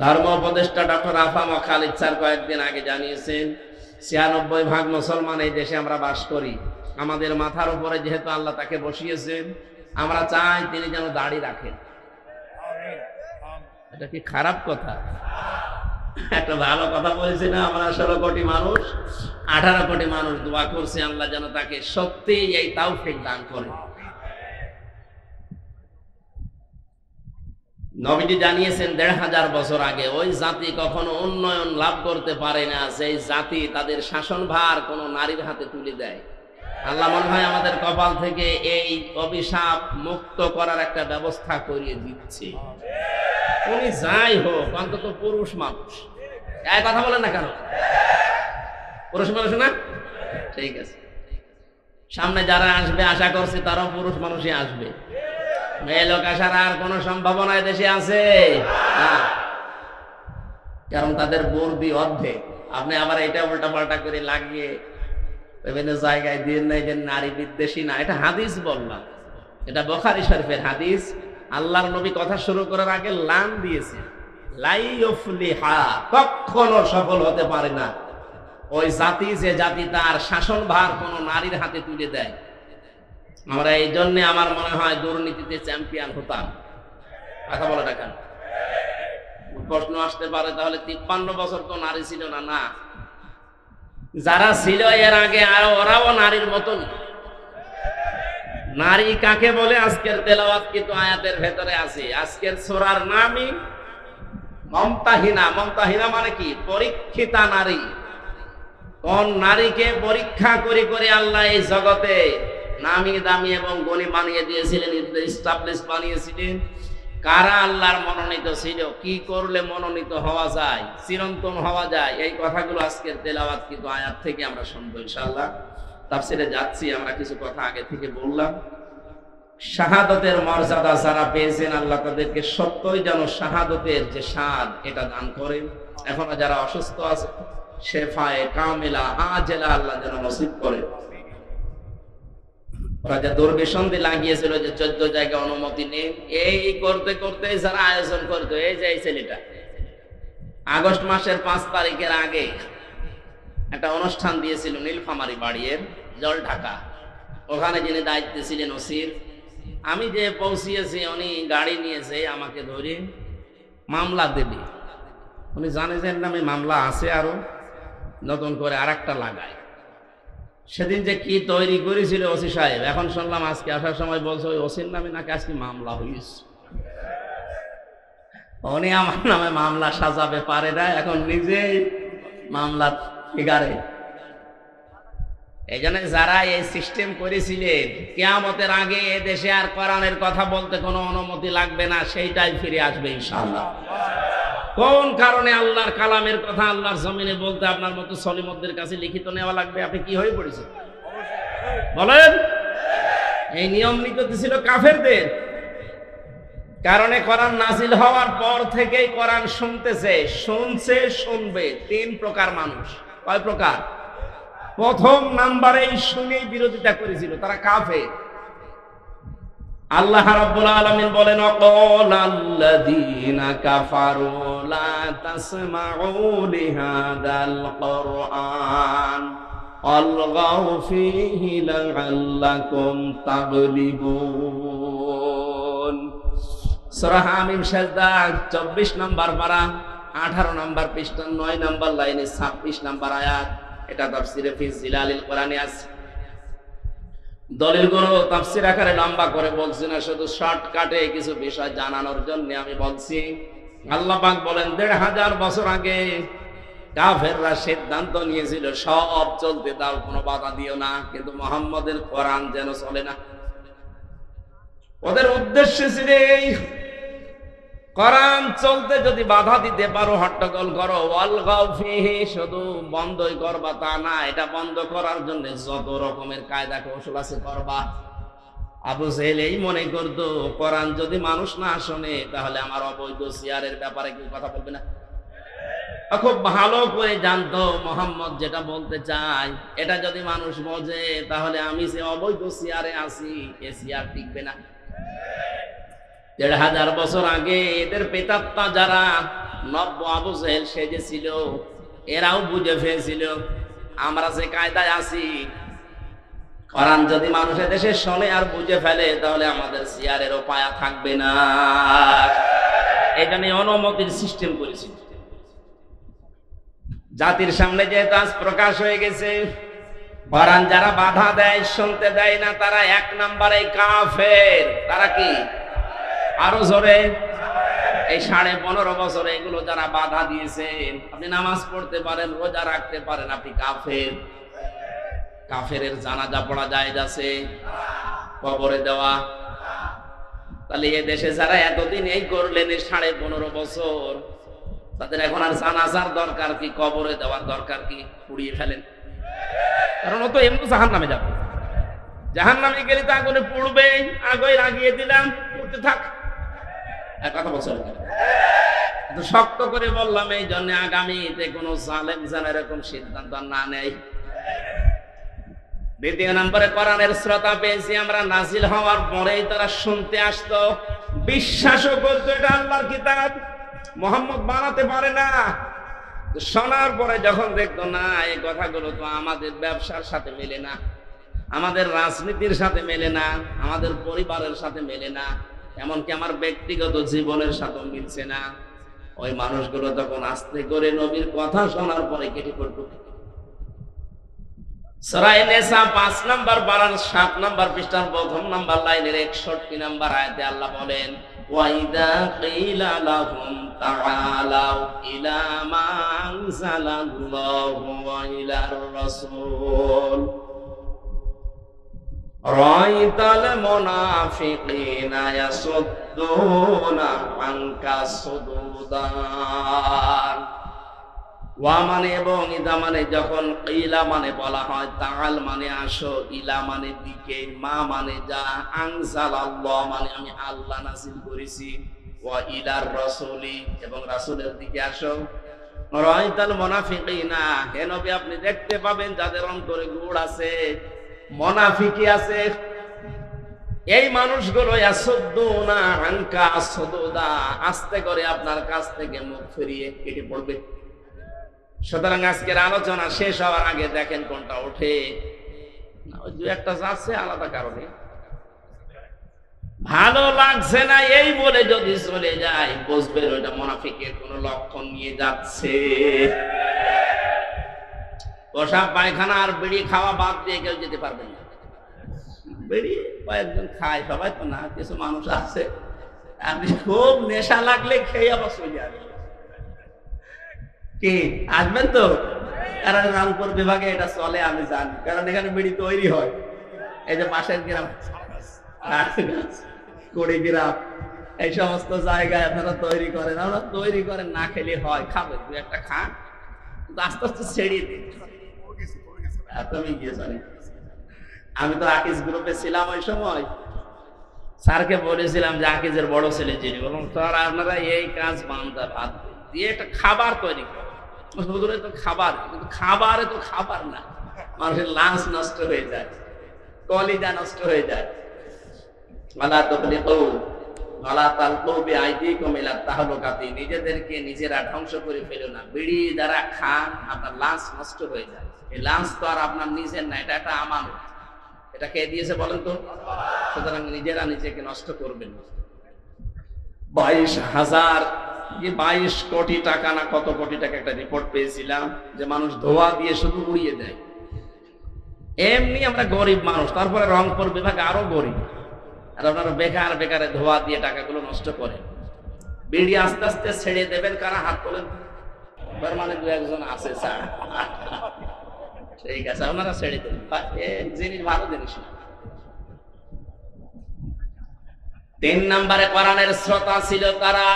[SPEAKER 1] ধর্ম উপদেষ্টা ডক্টর আফাম খালিদ স্যার কয়েকদিন আগে জানিয়েছেন 96% মুসলমান এই দেশে আমরা বাস করি। আমাদের মাথার উপরে যেহেতু আল্লাহ তাকে বসিয়েছেন, আমরা চাই তিনি যেন দাড়ি রাখেন। এটা কি খারাপ কথা? একটা ভালো কথা বলছি না? আমরা 16 কোটি মানুষ, 18 কোটি মানুষ দোয়া করছে আল্লাহ যেন তাকে সত্যি এই তাওফিক দান করে। নবীজি জানিয়েছেন 1500 বছর আগে ওই জাতি কখনো উন্নয়ন লাভ করতে পারে না যেই জাতি তাদের শাসনভার কোনো নারীর হাতে তুলে দেয়। আল্লাহ মনে হয় আমাদের কপাল থেকে এই অভিশাপ মুক্ত করার একটা ব্যবস্থা করিয়ে দিচ্ছে। উনি যাই হোক অন্তত পুরুষ মানুষ। এই কথা বলেন না কেন? পুরুষ মানুষ না? ঠিক আছে, সামনে যারা আসবে আশা করছি তারাও পুরুষ মানুষই আসবে। মেয়ে লোক আসার আর কোন সম্ভাবনা দেশে আছে? কারণ তাদের বর্দি অর্ধেক। আপনি আবার এটা উল্টা পাল্টা করে লাগিয়ে বিভিন্ন জায়গায় দিয়ে নাই যে নারী বিদ্বেষী না, এটা হাদিস বললাম, এটা বুখারী শরীফের হাদিস। আল্লাহর নবী কথা শুরু করার আগে লান দিয়েছে, লাই ইউফলিহা, কখনো সফল হতে পারে না ওই জাতি যে জাতি তার শাসনভার কোন নারীর হাতে তুলে দেয়। আমরা এই জন্য আমার মনে হয় দুর্নীতিতে চ্যাম্পিয়ন হতাম। কথা বলে না কেন? প্রশ্ন আসতে পারে তাহলে 53 বছর তো নারী ছিল না? না, যারা ছিল এর আগে আর ওরাও নারীর মতন। নারী কাকে বলে আজকের তেলাওয়াত কিন্তু আয়াতের ভেতরে আছে। আজকের সূরার নামই মমতাহিনা। মমতাহিনা মানে কি? পরীক্ষিতা নারী। কোন নারীকে পরীক্ষা করে করে আল্লাহ এই জগতে নামি দামি এবং গনি বানিয়ে দিয়েছিলেন, এস্টাবলিশ বানিয়েছিলেন? কারা আল্লাহর মনোনীত ছিল? কি করলে মনোনীত হওয়া যায়, চিরন্তন হওয়া যায়? এই কথাগুলো আজকের তেলাওয়াত কিন্তু আয়াত থেকে আমরা শুনবো ইনশাআল্লাহ। তাফসীরে যাচ্ছি, আমরা কিছু কথা আগে থেকে বললাম। শাহাদতের মর্যাদা যারা পেয়েছেন, আল্লাহ তাদেরকে সত্যই যেন শাহাদতের যে স্বাদ এটা দান করেন। এখন যারা অসুস্থ আছে, শেফায়ে কামিলা আজেলা আল্লাহ যেন নসিব করে। ওরা যে দুর্বিসন্ধি লাগিয়েছিল যে 14 জায়গায় অনুমতি নেই, এই করতে করতে যারা আয়োজন করতো, এই যে এই ছেলেটা আগস্ট মাসের 5 তারিখের আগে একটা অনুষ্ঠান দিয়েছিল নীলফামারী বাড়ির জল ঢাকা। ওখানে যিনি দায়িত্বে ছিলেন ওসির, আমি যে পৌঁছিয়েছি উনি গাড়ি নিয়েছে আমাকে ধরে মামলা দেবে। উনি জানে যে নামে মামলা আছে, আরো নতুন করে আর একটা লাগায়। সেদিন যে কি তৈরি করেছিল ওসি সাহেব, এখন শুনলাম আজকে আসার সময় বলছে ওই ওসির নামে নাকি আজকে মামলা হয়েছে। উনি আমার নামে মামলা সাজাবে পারে না, এখন নিজেই মামলা ফিগারে। এই জন্য যারা এই সিস্টেম করেছিলেন, কিয়ামতের আগে এ দেশে আর কোরআনের কথা বলতে কোনো অনুমতি লাগবে না, সেইটাই ফিরে আসবে ইনশাআল্লাহ। কোন কারণে আল্লাহর কালামের কথা আল্লাহর জমিনে বলতে আপনার মতো সলিমদের কাছে লিখিত নেওয়া লাগবে? আপনি কি হয়ে পড়েছেন বলেন? এই নিয়ম নীতি ছিল কাফেরদের কারণে। কোরআন নাজিল হওয়ার পর থেকেই কোরআন শুনতেছে, শুনছে, শুনবে। 3 প্রকার মানুষ। কয় প্রকার? প্রথম নাম্বারেই শুনেই বিরোধিতা করেছিল, তারা কাফের। আল্লাহ রাব্বুল আলামিন বলেন, অকালাল্লাযীনা কাফারু লা তাসমাউ লিহাদাল কুরআন আলগাউ ফীহি লাআল্লাকুম তাগলিবুন। সূরা হামিম সাজদা 24 নম্বর পারা 18 নম্বর পৃষ্ঠা 9 নম্বর লাইনে 26 নম্বর আয়াত। এটা তাফসীরে ফি জিলালিল কোরআনে আছে। দলিলগুলো তাফসীর আকারে লম্বা করে বলছি না, শুধু শর্টকাটে কিছু বিষয় জানানোর জন্য আমি বলছি। আল্লাহ পাক বলেন 1500 বছর আগে কাফেররা সিদ্ধান্ত নিয়েছিল সব চলতে দাও, কোনো বাধা দিও না, কিন্তু মুহাম্মদের কোরআন যেন চলে না। ওদের উদ্দেশ্য ছিল এই, কোরআন চলতে যদি বাধা দিতে পারো, হট্টগোল করো, ওয়ালগাউ ফীহি, শুধু বন্ধই করবা তা না, এটা বন্ধ করার জন্য যত রকমের কায়দা কৌশল আছে করবা। আবু জেহেল এই মনে করতো কোরআন যদি মানুষ না শোনে তাহলে আমার অবৈধ সিয়ারের ব্যাপারে কেউ কথা বলবে না। খুব ভালো করে জানতো মুহাম্মদ যেটা বলতে চায় এটা যদি মানুষ বোঝে তাহলে আমি যে অবৈধ সিয়ারে আছি, এ সিয়ার টিকবে না। 1500 বছর আগে এদের পেতাত্তা যারা নব্য আবু জেহেল সেজেছিল, এরাও বুঝে ফেলেছিল আমরা যে কায়দায় আছি, কোরআন যদি মানুষের দেশে শোনে আর বুঝে ফেলে তাহলে আমাদের সিয়ারেরও পায়া থাকবে না। এই জন্য অনুমতির সিস্টেম করেছি। জাতির সামনে যেহেতু আজ প্রকাশ হয়ে গেছে, কোরআন যারা বাধা দেয়, শুনতে দেয় না, তারা 1 নম্বরে কাফের। তারা কি? আরো জোরে। এই 15.5 বছরে এগুলো যারা বাধা দিয়েছেন, আপনি নামাজ পড়তে পারেন, রোজা রাখতে পারেন, আপনি কাফের। কাফেরের জানাজা পড়া জায়েজ আছে, কবরে দেওয়া। তাহলে এ দেশে যারা এতদিন এই করলেন 15.5 বছর, তাদের এখন আর জানাজার দরকার কি, কবরে দেওয়ার দরকার কি? পুড়িয়ে ফেলেন। কারণ ও তো এমনি জাহান্নামে যাবে। জাহান্নামে গেলে তো আগুনে পুড়বে, আগুনে লাগিয়ে দিলাম, পুড়তে থাক। কথা বলছেন তো শক্ত করে বললাম এই জন্য আগামীতে কোনো জালেম যেন এরকম সিদ্ধান্ত না নেয়। দ্বিতীয় নম্বরে কোরআনের শ্রোতা পেয়েছি আমরা, নাজিল হওয়ার পরেই তারা শুনতে আসতো, বিশ্বাসও করতো এটা আল্লাহর কিতাব, মুহাম্মদ বানাতে পারে না। শোনার পরে যখন দেখতো না এই কথাগুলো তো আমাদের ব্যবসার সাথে মেলে না, আমাদের রাজনীতির সাথে মেলে না, আমাদের পরিবারের সাথে মেলে না, এমনকি আমার ব্যক্তিগত জীবনের সাথে মিলছে না, ওই মানুষগুলো তখন আস্তে করে নবীর কথা শোনার পরে কেটে পড়তো। সূরা নিসা 5 নম্বর পারার 7 নম্বর পৃষ্ঠার প্রথম নম্বর লাইনের 61 নম্বর আয়াতে আল্লাহ বলেন, ওয়াইদা কিলা লাহুম তাআলাউ ইলা মা আনজালাল্লাহু ওয়া ইলার রাসূল রাআইতাল মুনাফিকিনা ইয়াসুদ্দুনা আনকা সুদুদান। ওয়া মানে এবং ইদা মানে যখন, ইলা মানে বলা হয়, তাআল মানে আসো, ইলা মানে দিকে, মা মানে যা, আনজালাল্লাহ মানে আমি আল্লাহ নাযিল করেছি, ওয়া ইলার রাসূলি এবং রাসূলের দিকে আসো। রাআইতাল মুনাফিকিনা, হে নবী আপনি দেখতে পাবেন যাদের অন্তরে গুড় আছে, মুনাফিকি আছে, এই মানুষগুলো ইয়াসুদ্দুনা আনকা সুদুদা, আস্তে করে আপনার কাছ থেকে মুখ ফিরিয়ে কেটে পড়বে। সুতরাং আজকের আলোচনা শেষ হওয়ার আগে দেখেন কোনটা ওঠে, ওই দু একটা যাচ্ছে আলাদা কারণে, ভালো লাগছে না এই বলে যদি চলে যায় বুঝবেন ওইটা মুনাফিকের কোন লক্ষণ নিয়ে যাচ্ছে। পোশাক পায়খানা আর বিড়ি খাওয়া বাদ দিয়ে কেউ যেতে পারবে না। বিড়ি কয়েকজন খায়, সবাই তো না, কিছু মানুষ আছে আপনি খুব নেশা লাগলে খেয়ে আবার চলে আসবে। কি আসবেন তো? কারণ রংপুর বিভাগে এটা চলে আমি জানি, কারণ এখানে বিড়ি তৈরি হয়। এই যে পাশের গ্রাম কুড়িগ্রাম এই সমস্ত জায়গায় আপনারা তৈরি করেন, আমরা তৈরি করেন, না খেলে হয়, খাবেন দু একটা খান, কিন্তু আস্তে আস্তে ছেড়ে দিন। তুমি গিয়েছেন, আমি তো আকিজ গ্রুপে ছিলাম ওই সময়, স্যারকে বলেছিলাম যে আকিজের বড় ছেলে যিনি, বলুন স্যার আপনারা এই কাজ বান্দা বাদ দিয়ে একটা খাবার তৈরি করে, তো খাবার, কিন্তু খাবারে তো খাবার না, মানুষের লাঞ্চ নষ্ট হয়ে যায়, কলিজা নষ্ট হয়ে যায়। নিজেদেরকে নিজেরা ধ্বংস করে ফেলো না, বিড়ি দ্বারা খান আপনার লাঞ্চ নষ্ট হয়ে যায়, এই লাঞ্চ তো আর আপনার নিজের না, এটা একটা আমানত, এটা কে দিয়েছে বলেন তো? সুতরাং নিজেরা নিজেকে নষ্ট করবেন। 22 কোটি টাকা না কত কোটি টাকা একটা রিপোর্ট পেয়েছিলাম যে মানুষ ধোয়া দিয়ে শুধু উড়িয়ে দেয়। এমনি আমরা গরিব মানুষ, তারপরে রংপুর বিভাগে আরো গরিব, আর আপনারা বেকার বেকারে ধোয়া দিয়ে টাকাগুলো নষ্ট করেন। বিড়ি আস্তে আস্তে ছেড়ে দেবেন, কারা হাত তোলেন? মানে দু একজন আছে স্যার, ঠিক আছে আপনারা ছেড়ে দেন, জিনিস ভালো জিনিস না। 3 নম্বরে কোরআনের শ্রোতা ছিল তারা,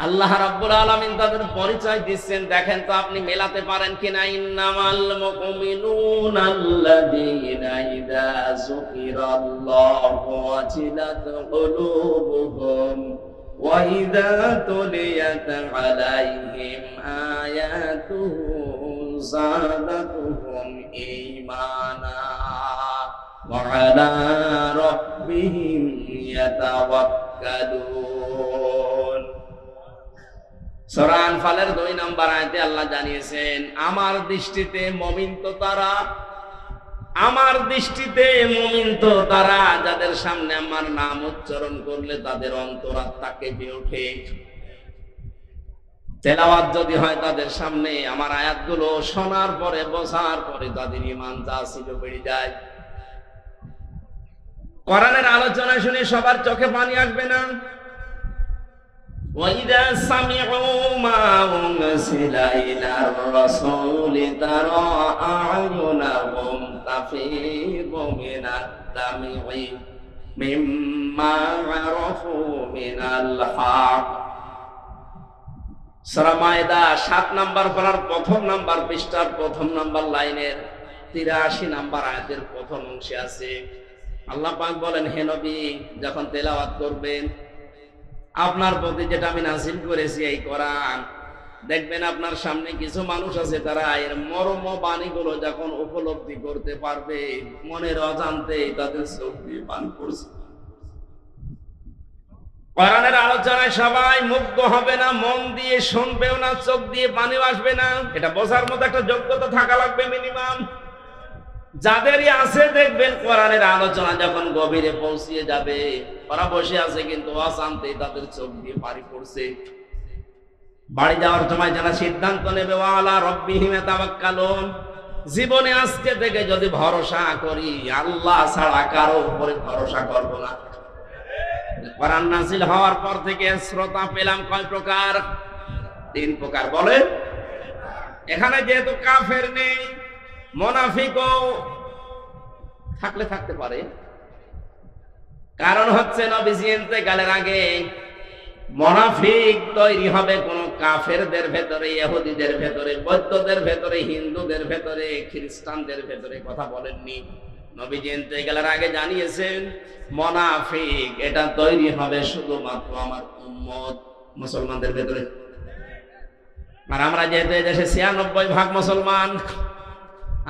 [SPEAKER 1] আল্লাহ রাব্বুল আলামিন তাদের পরিচয় দিচ্ছেন, দেখেন তো আপনি মেলাতে পারেন কিনা। ইন্নামাল মুমিনুনা আল্লাযীনা ইযা যুকিরাল্লাহু ওয়াজিলাত কুলুবুহুম ওয়া ইযা তুলিয়াত আলাইহিম আয়াতুহু যাদাতুহুম ঈমানা ওয়া আলা রাব্বিহিম ইয়াতাওয়াক্কালুন। সূরা আনফালের 2 নম্বর আয়াতে আল্লাহ জানিয়েছেন, আমার দৃষ্টিতে মুমিন তো তারা, আমার দৃষ্টিতে মুমিন তো তারা যাদের সামনে আমার নাম উচ্চারণ করলে তাদের অন্তরাত্মা কেঁপে ওঠে। তেলাওয়াত যদি হয় তাদের সামনে, আমার আয়াতগুলো শোনার পরে বোঝার পরে তাদের ঈমান যা ছিল বেড়ে যায়। কোরআনের আলোচনা শুনে সবার চোখে পানি আসবে না। وَإِذَا سَمِعُوا مَا أُنزِلَ إِلَى الرَّسُولِ تَرَى أَعْيُنَهُمْ تَفِيضُ مِنَ الدَّمْعِ مِمَّا عَرَفُوا مِنَ الْحَقِّ। সূরা মায়েদা 7 নম্বর পারার 1 নম্বর পৃষ্ঠার 1 নম্বর লাইনের 83 নম্বর আয়াতের প্রথম অংশে আছে, আল্লাহ পাক বলেন, হে নবী যখন তেলাওয়াত করবেন আপনার প্রতি যেটা আমি নাযিল করেছি এই কোরআন, দেখবেন আপনার সামনে কিছু মানুষ আছে তারা এর মর্ম বাণীগুলো যখন উপলব্ধি করতে পারবে মনের অজান্তেই তাদের চোখ দিয়ে পানি পড়ছে। কোরআনের আলোচনায় সবাই মুগ্ধ হবে না, মন দিয়ে শুনবেও না, চোখ দিয়ে পানি আসবে না। এটা বোঝার মতো একটা যোগ্যতা থাকা লাগবে মিনিমাম। যাদেরই আছে দেখবেন কোরআনের আলোচনা যখন গভীরে পৌঁছিয়ে যাবে, ওরা বসে আছে কিন্তু অজান্তেই তাদের চোখ দিয়ে পানি পড়ছে। বাড়ি যাওয়ার সময় যারা সিদ্ধান্ত নেবে ওয়ালা রব্বিহিম ইয়াতাওয়াক্কালুন, জীবনে আজকে থেকে যদি ভরসা করি আল্লাহ ছাড়া কারো উপরে ভরসা করব না। কোরআন নাযিল হওয়ার পর থেকে শ্রোতা পেলাম কয় প্রকার? 3 প্রকার। বলে এখানে যেহেতু কাফের নেই, মুনাফিকও থাকলে থাকতে পারে। কারণ হচ্ছে নবীজি ইন্তেকালের আগে মুনাফিক তৈরি হবে কোন কাফেরদের ভেতরে, ইহুদিদের ভেতরে, বৌদ্ধদের ভেতরে, হিন্দুদের ভেতরে, খ্রিস্টানদের ভেতরে। কথা বলেননি? নবীজি ইন্তেকালের আগে জানিয়েছেন মুনাফিক এটা তৈরি হবে শুধুমাত্র আমার উম্মত মুসলমানদের ভেতরে। আর আমরা যেহেতু এই দেশে 96% মুসলমান,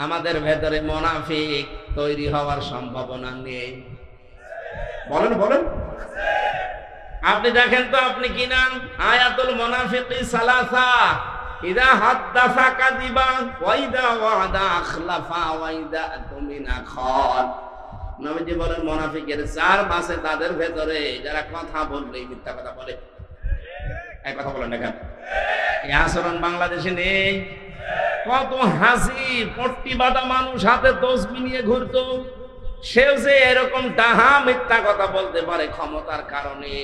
[SPEAKER 1] আমাদের ভেতরে মুনাফিক তৈরি হওয়ার সম্ভাবনা নেই। বলেন বলেন, আপনি দেখেন তো আপনি কি নাম? আয়াতুল মুনাফিকি সালাসা, ইদা হাদাসা কাযিবা ওয়া ইদা ওয়াদা আখলাফা ওয়া ইদা আতুমিনা খান। নবীজি বলেন মুনাফিকের 4 মাসে তাদের ভেতরে যারা কথা বললেই মিথ্যা কথা বলে। এই কথা বলেন না কেন? এই আচরণ বাংলাদেশে নেই। কত হাসি পট্টি বাঁধা মানুষ হাতে তসবি নিয়ে ঘুরতো, সেও যে এরকম ডাহা মিথ্যা কথা বলতে পারে ক্ষমতার কারণে।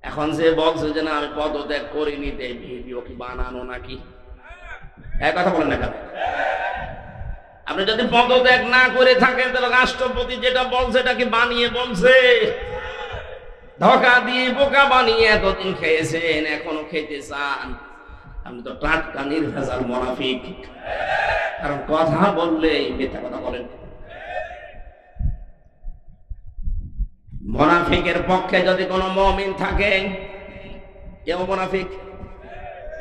[SPEAKER 1] এখন যে বলছে যে না আমি পদত্যাগ করিনি, এই ভিডিও কি বানানো নাকি? এক কথা বলেন না কেন? আপনি যদি পদত্যাগ না করে থাকেন তাহলে রাষ্ট্রপতি যেটা বলছে এটা কি বানিয়ে বলছে? ধোঁকা দিয়ে বোকা বানিয়ে এতদিন খেয়েছেন, এখনো খেতে চান। আপনি তো টাটকা নির্ভেজাল মুনাফিক। কারণ কথা বললেই মিথ্যা কথা বলেন। মুনাফিকের পক্ষে যদি কোনো মুমিন থাকে, কেউ মুনাফিক?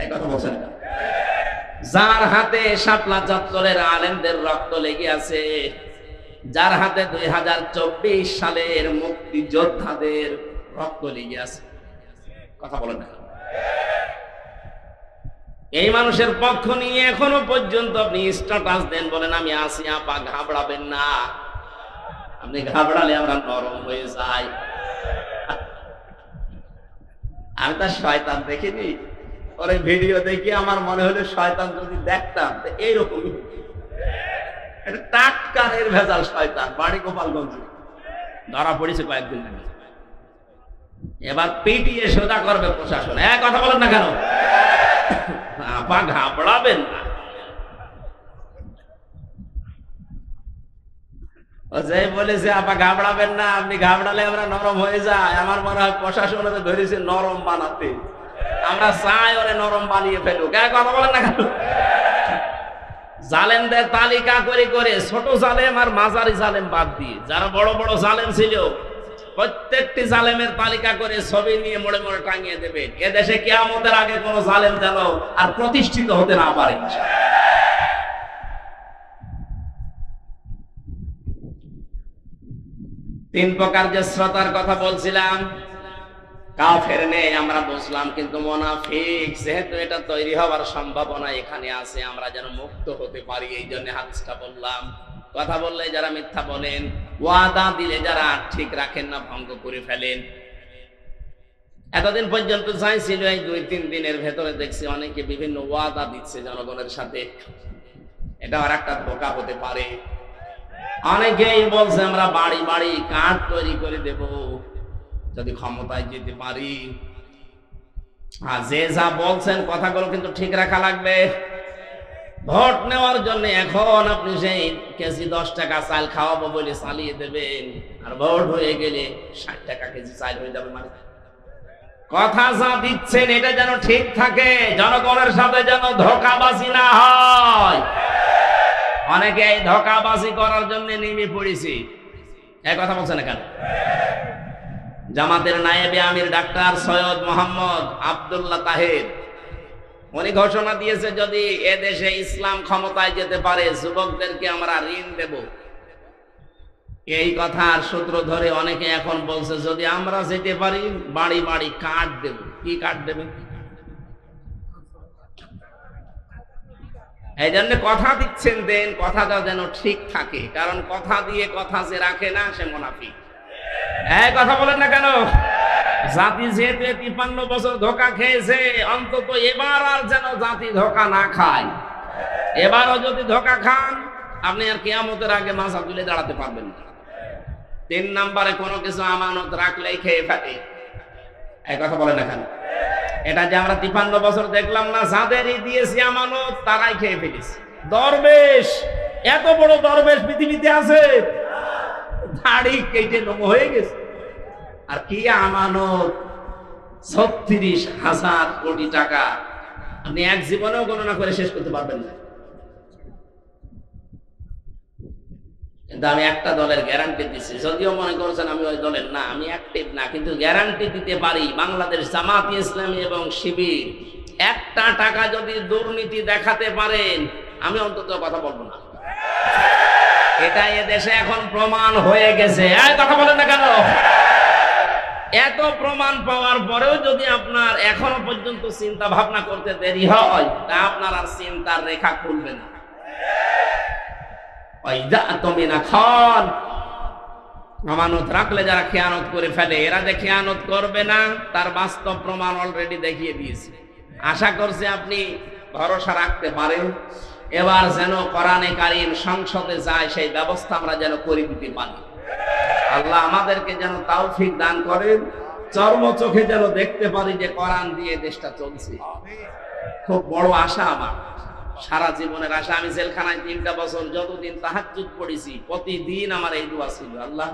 [SPEAKER 1] এই কথা বলছেন না? যার হাতে শাপলা চত্বরের আলেমদের রক্ত লেগে আছে, যার হাতে 2024 সালের মুক্তিযোদ্ধাদের রক্ত লেগে আছে, কথা বলেন না? এই মানুষের পক্ষ নিয়ে এখনো পর্যন্ত আপনি স্ট্যাটাস দেন, বলেন আমি আছি আপা, ঘাবড়াবেন না। আপনি ঘাবড়ালে আমরা নরম হয়ে যাই। আমি তার শয়তান দেখিনি, ওর ভিডিও দেখি আমার মনে হলো শয়তান যদি দেখতাম এইরকমই। এটা টাটকা নির্ভেজাল শয়তান, বাড়ি গোপালগঞ্জ, ধরা পড়েছে কয়েকদিন আগে। এবার পিটিয়ে সোজা করবে প্রশাসন। এক কথা বলেন না কেন? আপা ঘাবড়াবেন না। যে বলেছে আপা ঘাবড়াবেন না, আপনি ঘাবড়ালে আমরা নরম হয়ে যাই। আমার মনে হয় প্রশাসন ধরেছে নরম বানাতে, আমরা চাই ওরে নরম বানিয়ে ফেলুক। এক কথা বলেন না কেন? জালেমদের তালিকা করে করে ছোট জালেম আর মাঝারি জালেম বাদ দিয়ে যারা বড় বড় জালেম ছিল প্রত্যেকটি জালেমের তালিকা করে ছবি নিয়ে মোড়ে মোড়ে টাঙিয়ে দেবেন। এদেশে কিয়ামতের আগে কোন জালেম যেন আর প্রতিষ্ঠিত হতে না পারে। 3 প্রকার যে শ্রোতার কথা বলছিলাম, কাফের নেই আমরা বুঝলাম, কিন্তু মুনাফিক যেহেতু এটা তৈরি হওয়ার সম্ভাবনা এখানে আছে, আমরা যেন মুক্ত হতে পারি এই জন্য হাদিসটা বললাম। কথা বললে যারা মিথ্যা বলেন, ওয়াদা দিলে যারা ঠিক রাখেন না, ভঙ্গ করে ফেলেন। এতদিন পর্যন্ত চাইছিল, এই 2-3 দিনের ভেতরে দেখছি অনেকে বিভিন্ন ওয়াদা দিচ্ছে জনগণের সাথে। এটা আর একটা ধোঁকা হতে পারে। অনেকেই বলছে আমরা বাড়ি বাড়ি কার্ড তৈরি করে দেব যদি ক্ষমতায় যেতে পারি। আর যে যা বলছেন কথাগুলো কিন্তু ঠিক রাখা লাগবে। ভোট নেওয়ার জন্য এখন আপনি সেই কেজি 10 টাকা চাল খাওয়াবো বলে চালিয়ে দেবেন, আর ভোট হয়ে গেলে 60 টাকা কেজি চাল হয়ে যাবে। মানে কথা যা দিচ্ছেন এটা যেন ঠিক থাকে, জনগণের সাথে যেন ধোঁকাবাজি না হয়। অনেকে এই ধোঁকাবাজি করার জন্য নেমে পড়েছি। এই কথা বলছে না কেন? জামাতের নায়েবে আমির ডাক্তার সৈয়দ মোহাম্মদ আব্দুল্লাহ তাহের উনি ঘোষণা দিয়েছে, যদি এদেশে ইসলাম ক্ষমতায় যেতে পারে যুবকদেরকে আমরা ঋণ দেব। এই কথার সূত্র ধরে অনেকে এখন বলছে, যদি আমরা যেতে পারি বাড়ি বাড়ি কার্ড দেব। কি কার্ড দেবে? এই জন্য কথা দিচ্ছেন, দেন কথাটা যেন ঠিক থাকে, কারণ কথা দিয়ে কথা যে রাখে না সে মুনাফিক। এই কথা বলেন না কেন? জাতি যেহেতু 53 বছর ধোঁকা খেয়েছে, অন্তত এবার আর যেন জাতি ধোঁকা না খায়। এবারও যদি ধোঁকা খান, আপনি আর কিয়ামতের আগে মাথা তুলে দাঁড়াতে পারবেন না। 3 নম্বরে কোনো কিছু আমানত রাখলেই খেয়ে ফেলে। এই কথা বলেন না কেন? এটা যে আমরা 53 বছর দেখলাম না, যাদেরই দিয়েছি আমানত তারাই খেয়ে ফেলেছে। দরবেশ, এত বড় দরবেশ পৃথিবীতে আছে, দাড়ি কেটে নম হয়ে গেছে। আর কি আমানত? 36,000 কোটি টাকা আপনি এক জীবনেও গণনা করে শেষ করতে পারবেন না। কিন্তু আমি একটা দলের গ্যারান্টি দিচ্ছি, যদিও মনে করছেন আমি ওই দলের না, আমি অ্যাক্টিভ না, কিন্তু গ্যারান্টি দিতে পারি, বাংলাদেশ জামাত ইসলামী এবং শিবির একটা টাকা যদি দুর্নীতি দেখাতে পারেন, আমি অন্তত কথা বলবো না। এটা এদেশে এখন প্রমাণ হয়ে গেছে। এই কথা বলেন না কেন? এত প্রমাণ পাওয়ার পরেও যদি আপনার এখনো পর্যন্ত চিন্তা ভাবনা করতে দেরি হয়, তা আপনার আর চিন্তার রেখা খুলবে না। আমানত রাখলে যারা খেয়ানত করে ফেলে, এরা যে খেয়ানত করবে না তার বাস্তব প্রমাণ অলরেডি দেখিয়ে দিয়েছে। আশা করছি আপনি ভরসা রাখতে পারেন। এবার যেন কোরআনে কারীম সংসদে যায়, সেই ব্যবস্থা আমরা যেন করে দিতে পারি। আল্লাহ আমাদেরকে যেন তৌফিক দান করেন, চর্ম চোখে যেন দেখতে পারি যে কোরআন দিয়ে দেশটা চলছে। খুব বড় আশা আমার, সারা জীবনের আশা। আমি জেলখানায় 3টা বছর যতদিন তাহাজ্জুদ পড়েছি, প্রতিদিন আমার এই দোয়া ছিল, আল্লাহ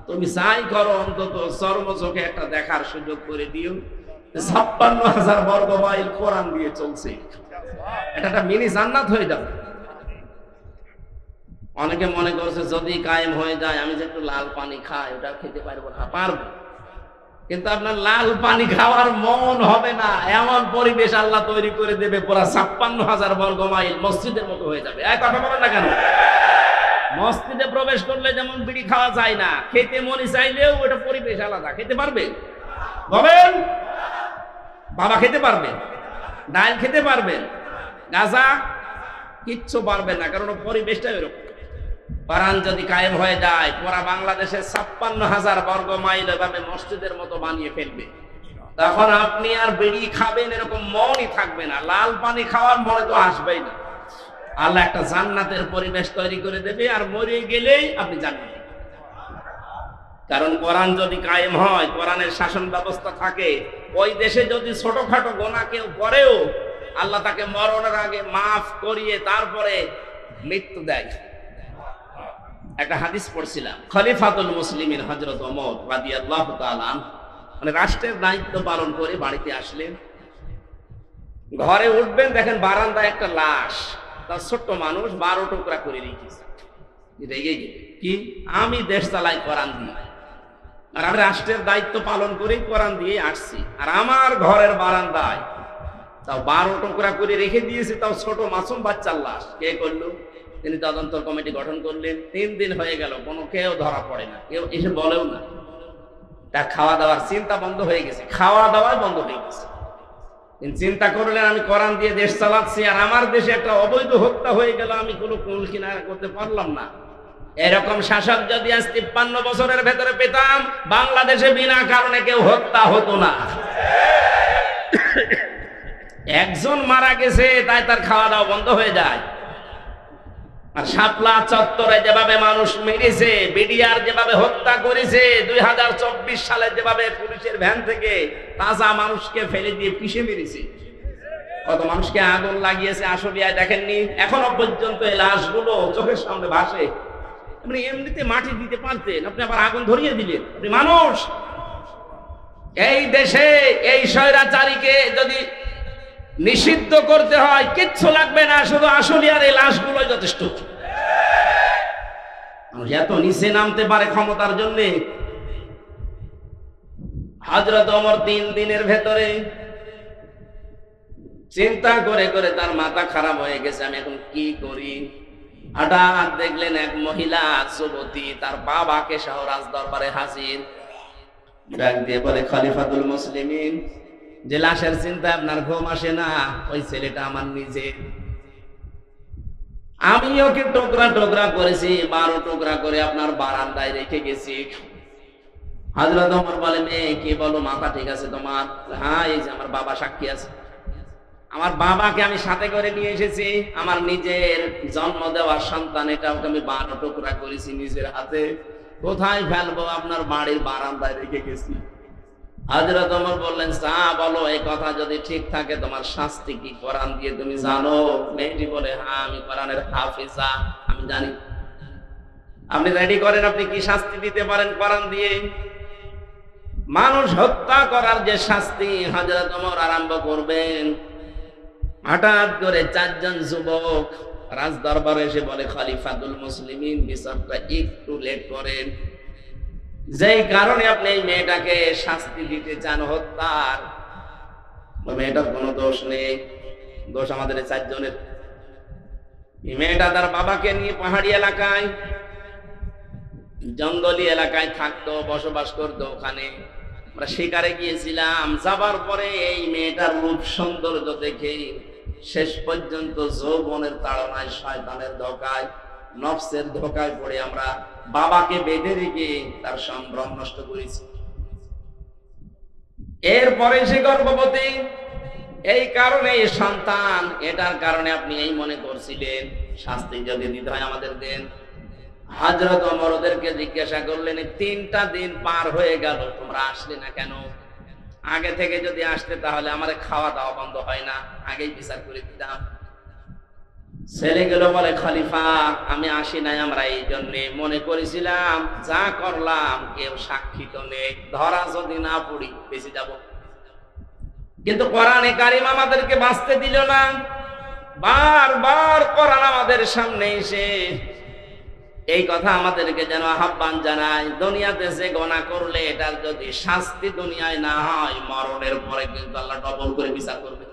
[SPEAKER 1] তুমি যাই করো অন্তত চর্ম চোখে একটা দেখার সুযোগ করে দিও 56,000 বর্গ মাইল কোরআন দিয়ে চলছে। এটা একটা মিনি জান্নাত হয়ে যাবে। অনেকে মনে করছে যদি কায়েম হয়ে যায়, আমি যে একটু লাল পানি খাই, ওটা খেতে পারবো না। পারবো, কিন্তু আপনার লাল পানি খাওয়ার মন হবে না। এমন পরিবেশ আল্লাহ তৈরি করে দেবে, পুরা 56,000 বর্গ মাইল মসজিদের মতো হয়ে যাবে। এক কথা বলেন না কেন? মসজিদে প্রবেশ করলে যেমন বিড়ি খাওয়া যায় না, খেতে মনে চাইলেও ওটা পরিবেশ আলাদা। খেতে পারবে? বলেন। বাবা খেতে পারবে, ডাল খেতে পারবেন, গাঁজা কিচ্ছু পারবে না, কারণ পরিবেশটা এরকম। কোরআন যদি কায়েম হয়ে যায়, পুরা বাংলাদেশের 56,000 বর্গ মাইল এভাবে মসজিদের মতো বানিয়ে ফেলবে। তখন আপনি আর বিড়ি খাবেন এরকম মনই থাকবে না, লাল পানি খাওয়ার মনে তো আসবেই না। আল্লাহ একটা জান্নাতের পরিবেশ তৈরি করে দেবে, আর মরে গেলেই আপনি জান্নাতে। কারণ কোরআন যদি কায়েম হয়, কোরআনের শাসন ব্যবস্থা থাকে, ওই দেশে যদি ছোটখাটো গোনা কেউ করেও আল্লাহ তাকে মরণের আগে মাফ করিয়ে তারপরে মৃত্যু দেয়। একটা হাদিস পড়ছিলাম, খলিফাতুল মুসলিমিন হযরত ওমর রাদিয়াল্লাহু তাআলা আনহু, মানে রাষ্ট্রের দায়িত্ব পালন করে বাড়িতে আসলেন। ঘরে উঠবেন, দেখেন বারান্দায় একটা লাশ, তার ছোট্ট মানুষ 12 টুকরা করে রেখেছে। রেগে গেলেন, কি আমি দেশ চালাই কোরআন দিয়ে, আর আমি রাষ্ট্রের দায়িত্ব পালন করেই কোরআন দিয়ে আসছি, আর আমার ঘরের বারান্দায় তাও 12 টুকরা করে রেখে দিয়েছে, তাও ছোট মাসুম বাচ্চার লাশ। কে করলো? তিনি তদন্ত কমিটি গঠন করলেন। 3 দিন হয়ে গেল, কোনো কেউ ধরা পড়ে না, কেউ এসে বলেও না। তার খাওয়া দাওয়ার চিন্তা বন্ধ হয়ে গেছে, খাওয়া দাওয়াই বন্ধ হয়ে গেছে। তিনি চিন্তা করলেন, আমি কোরআন দিয়ে দেশ চালাচ্ছি, আর আমার দেশে একটা অবৈধ হত্যা হয়ে গেল, আমি কোনো কুল কিনারা করতে পারলাম না। এরকম শাসক যদি আজ 53 বছরের ভেতরে পেতাম, বাংলাদেশে বিনা কারণে কেউ হত্যা হতো না। একজন মারা গেছে তাই তার খাওয়া দাওয়া বন্ধ হয়ে যায়। আর শাপলা চত্বরে যেভাবে মানুষ মেরেছে, বিডিআর যেভাবে হত্যা করেছে, 2024 সালে যেভাবে পুলিশের ভ্যান থেকে তাজা মানুষকে ফেলে দিয়ে পিষে মেরেছে, কত মানুষকে আগুন লাগিয়েছে আশুলিয়ায়, দেখেননি? এখনো পর্যন্ত এই লাশগুলো চোখের সামনে ভাসে। আপনি এমনিতে মাটি দিতে পারতেন, আপনি আবার আগুন ধরিয়ে দিলেন। আপনি মানুষ। এই দেশে এই স্বৈরাচারীকে যদি নিষিদ্ধ করতে হয়, কিচ্ছু লাগবে না, শুধু আশুলিয়ার এই লাশগুলো যথেষ্ট। মানুষ এত নিচে নামতে পারে ক্ষমতার জন্য। হযরত ওমর 3 দিনের ভেতরে চিন্তা করে করে তার মাথা খারাপ হয়ে গেছে, আমি এখন কি করি। হঠাৎ দেখলেন এক মহিলা যুবতী তার বাবাকে সহ রাজ দরবারে হাজির। ডাক দিয়ে বলে, খলিফাতুল মুসলিমিন, যে লাশের চিন্তা আপনার ঘুম আসে না, ওই ছেলেটা আমার নিজে। আমি ওকে টুকরা টুকরা করেছি, 12 টুকরা করে আপনার বারান্দায় রেখে গেছি। হযরত ওমর বলে, মেয়ে কি বলো, মাথা ঠিক আছে তোমার? হ্যাঁ, এই যে আমার বাবা সাক্ষী আছে। আমার বাবাকে আমি সাথে করে নিয়ে এসেছি, আমার নিজের জন্ম দেওয়ার সন্তান, এটাকে আমি 12 টুকরা করেছি নিজের হাতে। কোথায় ফেলবো? আপনার বাড়ির বারান্দায় রেখে গেছি। হযরত ওমর বললেন, বলো, এই কথা যদি ঠিক থাকে তোমার শাস্তি কি কোরআন দিয়ে তুমি জানো? মেয়েটি বলে, হ্যাঁ, আমি কোরআনের হাফেজা, আমি জানি। আপনি রেডি করেন, আপনি কি শাস্তি দিতে পারেন কোরআন দিয়ে? মানুষ হত্যা করার যে শাস্তি হযরত ওমর আরম্ভ করবেন। হঠাৎ করে 4 জন যুবক রাজ দরবারে এসে বলে, খলিফাতুল মুসলিমিন, বিচারটা একটু লেট করেন। যেই কারণে আপনি এই মেয়েটাকে শাস্তি দিতে চান হত্যার, ওই মেয়েটার কোনো দোষ নেই, দোষ আমাদের 4 জনের। এই মেয়েটা তার বাবাকে নিয়ে পাহাড়ি এলাকায়, জঙ্গলি এলাকায় থাকতো, বসবাস করতো। ওখানে আমরা শিকারে গিয়েছিলাম। যাবার পরে এই মেয়েটার রূপ সৌন্দর্য দেখে শেষ পর্যন্ত যৌবনের তাড়নায়, শয়তানের ধোঁকায়, নফসের ধোঁকায় পড়ে আমরা বাবাকে বেঁধে রেখে তার সম্ভ্রম নষ্ট করেছি। এরপরে সে গর্ভবতী, এই কারণে সন্তান, এটার কারণে আপনি এই মনে করছিলেন, শাস্তি যদি দিতে হয় আমাদের দেন। হযরত ওমর ওদেরকে জিজ্ঞাসা করলেন, 3টা দিন পার হয়ে গেল, তোমরা আসলে না কেন? আগে থেকে যদি আসতে তাহলে আমার খাওয়া দাওয়া বন্ধ হয় না, আগেই বিচার করে দিতাম। ছেলেগুলো বলে, খলিফা, আমি আসি নাই আমরা এই জন্যে, মনে করেছিলাম যা করলাম কেউ সাক্ষী তো নেই, ধরা যদি না পড়ি বেঁচে যাব। কিন্তু কোরআনে কারিম আমাদেরকে বাঁচতে দিল না। বারবার কোরআন আমাদের সামনে এসে এই কথা আমাদেরকে যেন আহ্বান জানায়, দুনিয়াতে যে গুনাহ করলে এটার যদি শাস্তি দুনিয়ায় না হয়, মরণের পরে কিন্তু আল্লাহ ডবল করে বিচার করবে।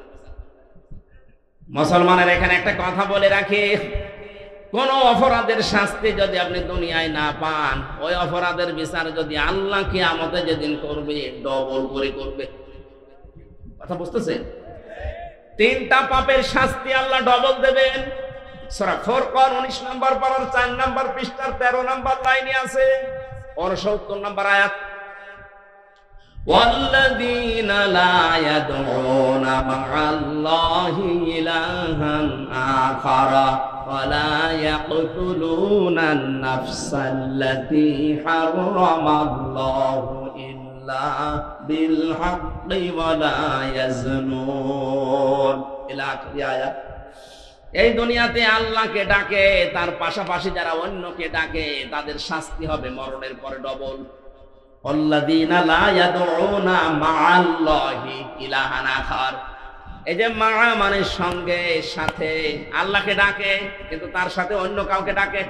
[SPEAKER 1] মুসলমানের এখানে একটা কথা বলে রাখি, কোন অপরাধের শাস্তি যদি আপনি দুনিয়ায় না পান, ওই অপরাধের বিচার যদি আল্লাহ কিয়ামতে যেদিন করবে, ডবল করে করবে। কথা বুঝতেছেন? 3টা পাপের শাস্তি আল্লাহ ডবল দেবেন। সূরা ফুরকান 19 নম্বর পারার 4 নম্বর পৃষ্ঠার 13 নম্বর লাইনে আছে, 69 নম্বর আয়াত। والذين لا يدعون مع الله إلها آخر ولا يقتلون النفس التي حرم الله إلا بالحق ولا يزنون إلى آخر آيات। এই দুনিয়াতে আল্লাহকে ডাকে, তার পাশাপাশি যারা অন্যকে ডাকে, তাদের শাস্তি হবে মরণের পরে ডবল। আল্লাযীনা লা ইয়াদউনা মা'আল্লাহি ইলাহান আখার, এই যে মা মানে সঙ্গে, সাথে, আল্লাহকে ডাকে কিন্তু তার সাথে অন্য কাউকে ডাকে।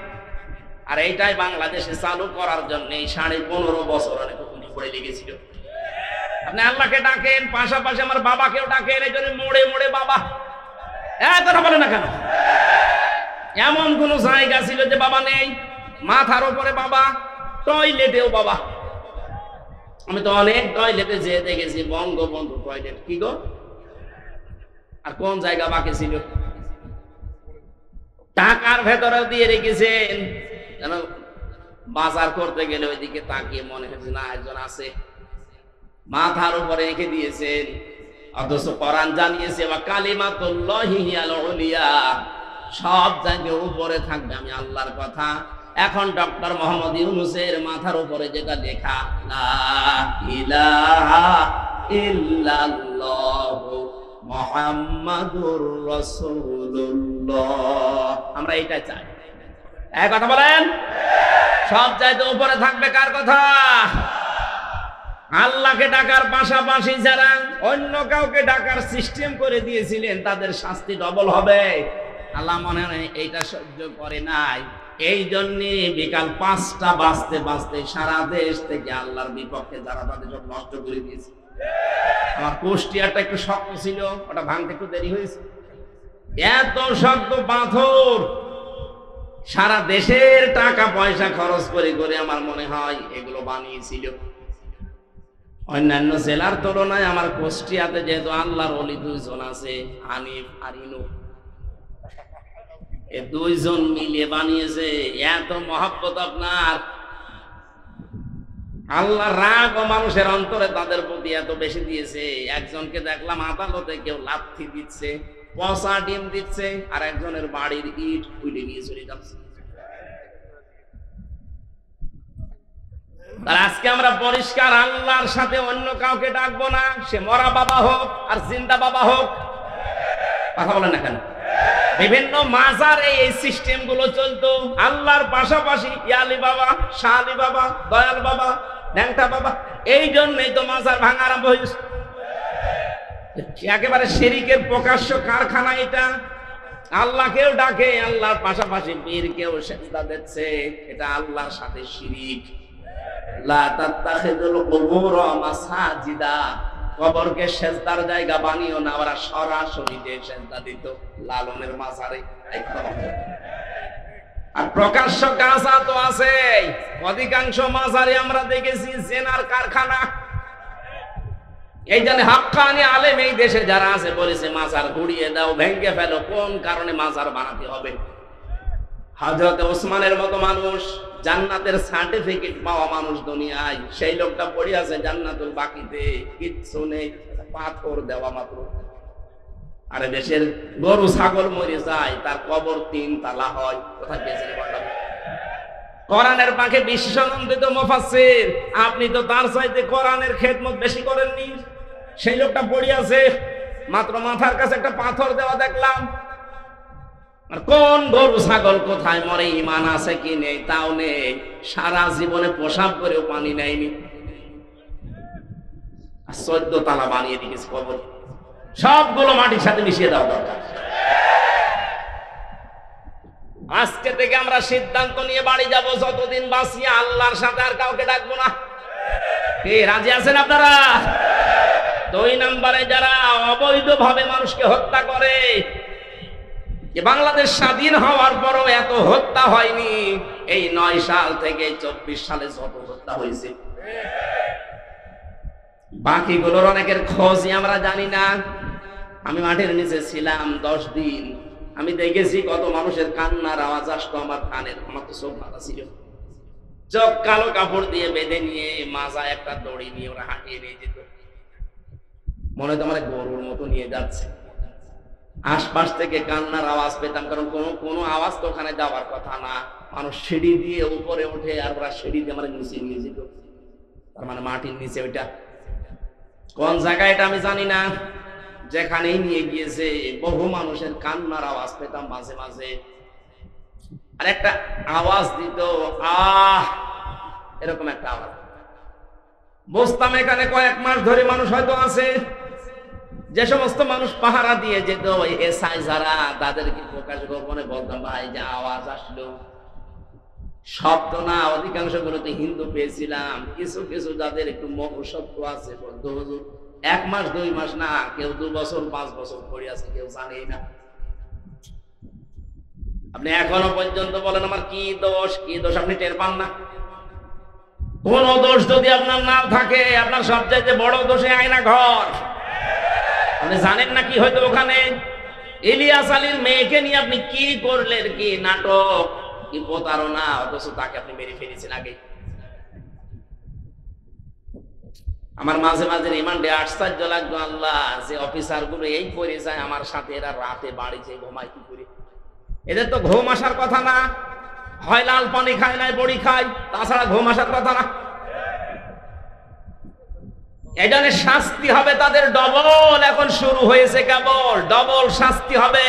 [SPEAKER 1] আর এইটাই বাংলাদেশে চালু করার জন্য 15.5 বছর অনেক উনি পড়ে লেগেছিল। আপনি আল্লাহকে ডাকেন, পাশাপাশি আমার বাবাকেও ডাকেন, এই জন্য মোড়ে মোড়ে বাবা। কথা বলে না কেন? এমন কোন জায়গা ছিল যে বাবা নেই? মাথার উপরে বাবা, টয়লেটেও বাবা। আমি তো অনেক টয়লেটে যেয়ে দেখেছি বঙ্গবন্ধু টয়লেট। কি গো, আর কোন জায়গা বাকি ছিল? টাকার ভেতরেও দিয়ে রেখেছেন, যেন বাজার করতে গেলে ওইদিকে তাকিয়ে মনে হচ্ছে না একজন আছে। মাথার উপরে রেখে দিয়েছেন, অথচ কোরআন জানিয়েছে ওয়া কালিমাতুল্লাহি হিয়াল উলিয়া, সব জায়গায় উপরে থাকবে আমি আল্লাহর কথা। এখন ডক্টর মোহাম্মদ ইউনূসের মাথার উপরে যেটা লেখা, লা ইলাহা ইল্লাল্লাহু মুহাম্মাদুর রাসূলুল্লাহ, আমরা এইটা চাই। এক কথা বলেন, সব চাইতে উপরে থাকবে কার কথা? আল্লাহকে ডাকার পাশাপাশি যারা অন্য কাউকে ডাকার সিস্টেম করে দিয়েছিলেন, তাদের শাস্তি ডবল হবে। আল্লাহ মনে হয় এইটা সহ্য করে নাই, এই জন্য বিকাল 5টা বাজতে বাজতে সারা দেশ থেকে আল্লাহর বিপক্ষে যারা তাদের সব নষ্ট করে দিয়েছে। আমার কুষ্টিয়াটা একটু শক্ত ছিল, ওটা ভাঙতে একটু দেরি হয়েছে। এত শক্ত পাথর সারা দেশের টাকা পয়সা খরচ করে করে আমার মনে হয় এগুলো বানিয়েছিল। অন্যান্য জেলার তুলনায় আমার কুষ্টিয়াতে যেহেতু আল্লাহর ওলি 2 জন আছে, হানিফ আর ইনু, এই 2 জন মিলিয়ে বানিয়েছে। এত মহব্বত আপনার, আল্লাহ রাগ ও মানুষের অন্তরে তাদের প্রতি এত বেশি দিয়েছে। একজনকে দেখলাম আদালতে কেউ লাথি দিচ্ছে, পচা ডিম দিচ্ছে, আর একজনের বাড়ির ইট খুলে নিয়ে চলে যাচ্ছে। আর আজকে আমরা পরিষ্কার আল্লাহর সাথে অন্য কাউকে ডাকবো না, সে মরা বাবা হোক আর জিন্দা বাবা হোক। কথা বলেন না কেন? বিভিন্ন মাজারে এই সিস্টেম গুলো চলতো। আল্লাহর পাশাপাশি ইয়ালি বাবা, শাহ আলী বাবা, দয়াল বাবা, ন্যাংটা বাবা। এই জন্যই তো মাজার ভাঙা আরম্ভ হয়েছে। একেবারে শিরকের প্রকাশ্য কারখানা এটা। আল্লাহকেও ডাকে, আল্লাহর পাশাপাশি পীরকেও সেজদা দিচ্ছে, এটা আল্লাহর সাথে শিরিক। লা তাত্তাখিযুল কুবুর মাসাজিদা, কবরকে সেজদার জায়গা বানিও না। ওরা সরাসরি যে সেজদা দিত লালনের মাজারে। আর প্রকাশ্য গাঁজা তো আছে। অধিকাংশ মাজারে আমরা দেখেছি জেনার কারখানা। এই জন্য হাক্কানি আলেম এই দেশে যারা আছে বলেছে মাজার গুড়িয়ে দাও, ভেঙে ফেলো। কোন কারণে মাজার বানাতে হবে? হযরত ওসমানের মতো মানুষ, জান্নাতের সার্টিফিকেট পাওয়া মানুষ দুনিয়ায়, সেই লোকটা পড়ে আছে জান্নাতুল বাকিতে, কিচ্ছু নেই, পাথর দেওয়া মাত্র। আরে দেশের গরু ছাগল মরে যায়, তার কবর 3 তালা হয়। কোথায় পেয়েছেন বললাম? কোরআনের পাখে বিশেষানন্দিত মুফাসসির, আপনি তো তার চাইতে কোরআনের খেদমত বেশি করেননি। সেই লোকটা পড়ে আছে, মাত্র মাথার কাছে একটা পাথর দেওয়া দেখলাম। আর কোন গরু ছাগল কোথায় মরে, ইমান আছে কি নেই তাও নেই, সারা জীবনে প্রসাব করেও পানি নেয়নি। 14 তালা বানিয়ে দিয়েছে কবর। সবগুলো মাটির সাথে মিশিয়ে দেওয়া দরকার। আজকে থেকে আমরা সিদ্ধান্ত নিয়ে বাড়ি যাব, যতদিন বাঁচি আল্লাহর সাথে আর কাউকে ডাকবো না। কি রাজি আছেন আপনারা? 2 নম্বরে যারা অবৈধভাবে মানুষকে হত্যা করে, যে বাংলাদেশ স্বাধীন হওয়ার পরও এত হত্যা হয়নি। এই 9 সাল থেকে 24 সালে যত হত্যা হয়েছে, বাকিগুলোর অনেকের খোঁজই আমরা জানি না। আমি মাঠের নিচে ছিলাম 10 দিন, আমি দেখেছি কত মানুষের কান্নার আওয়াজ আসতো আমার কানের। আমার তো চোখ বাঁধা ছিল, চোখ কালো কাপড় দিয়ে বেঁধে নিয়ে মাজায় একটা দড়ি নিয়ে ওরা হাঁটিয়ে নিয়ে যেত, মনে হয় আমার গরুর মতো নিয়ে যাচ্ছে। আশপাশ থেকে কান্নার আওয়াজ পেতাম, কারণ কোনো আওয়াজ তো ওখানে যাওয়ার কথা না। মানুষ সিঁড়ি দিয়ে উপরে ওঠে, আর ওরা সিঁড়ি দিয়ে আমার নিচে নিয়ে যেত। তার মানে মাটির নিচে ওইটা কোন জায়গায় এটা আমি জানি না, যেখানেই নিয়ে গিয়েছে বহু মানুষের কান্নার আওয়াজ পেতাম মাঝে মাঝে। আর একটা আওয়াজ দিত, আহ, এরকম একটা আওয়াজ। বুঝতাম এখানে কয়েক মাস ধরে মানুষ হয়তো আছে। যে সমস্ত মানুষ পাহারা দিয়ে যেত, এসআই যারা, তাদেরকে প্রকাশ গোপনে বলতাম, ভাই যে আওয়াজ আসলো শব্দ না, অধিকাংশ গুলোতে হিন্দু পেয়েছিলাম। কিছু কিছু যাদের একটু মনুষ্যত্ব আছে বলতো, হুজুর 1 মাস 2 মাস না, কেউ 2 বছর 5 বছর পড়ে আছে, কেউ জানেই না। আপনি এখনো পর্যন্ত বলেন আমার কি দোষ, কি দোষ, আপনি টের পান না। কোন দোষ যদি আপনার না থাকে, আপনার সবচাইতে বড় দোষে আয়না ঘর। আপনি জানেন না কি হয়তো ওখানে ইলিয়াস আলীর মেয়েকে নিয়ে আপনি কি করলেন, কি নাটক, কি প্রতারণা, অথচ তাকে আপনি মেরে ফেলেছেন আগে। আমার মাঝে মাঝে রিমান্ডে আশ্চর্য লাগতো, আল্লাহ, যে অফিসার গুলো এই করে যায় আমার সাথে, এরা রাতে বাড়ি যেয়ে ঘুমায় কি করে? এদের তো ঘুম আসার কথা না, হয় লাল পানি খায় নাই বড়ি খায়, তাছাড়া ঘুম আসার কথা না। এই জন্য শাস্তি হবে তাদের ডবল। এখন শুরু হয়েছে কেবল, ডবল শাস্তি হবে।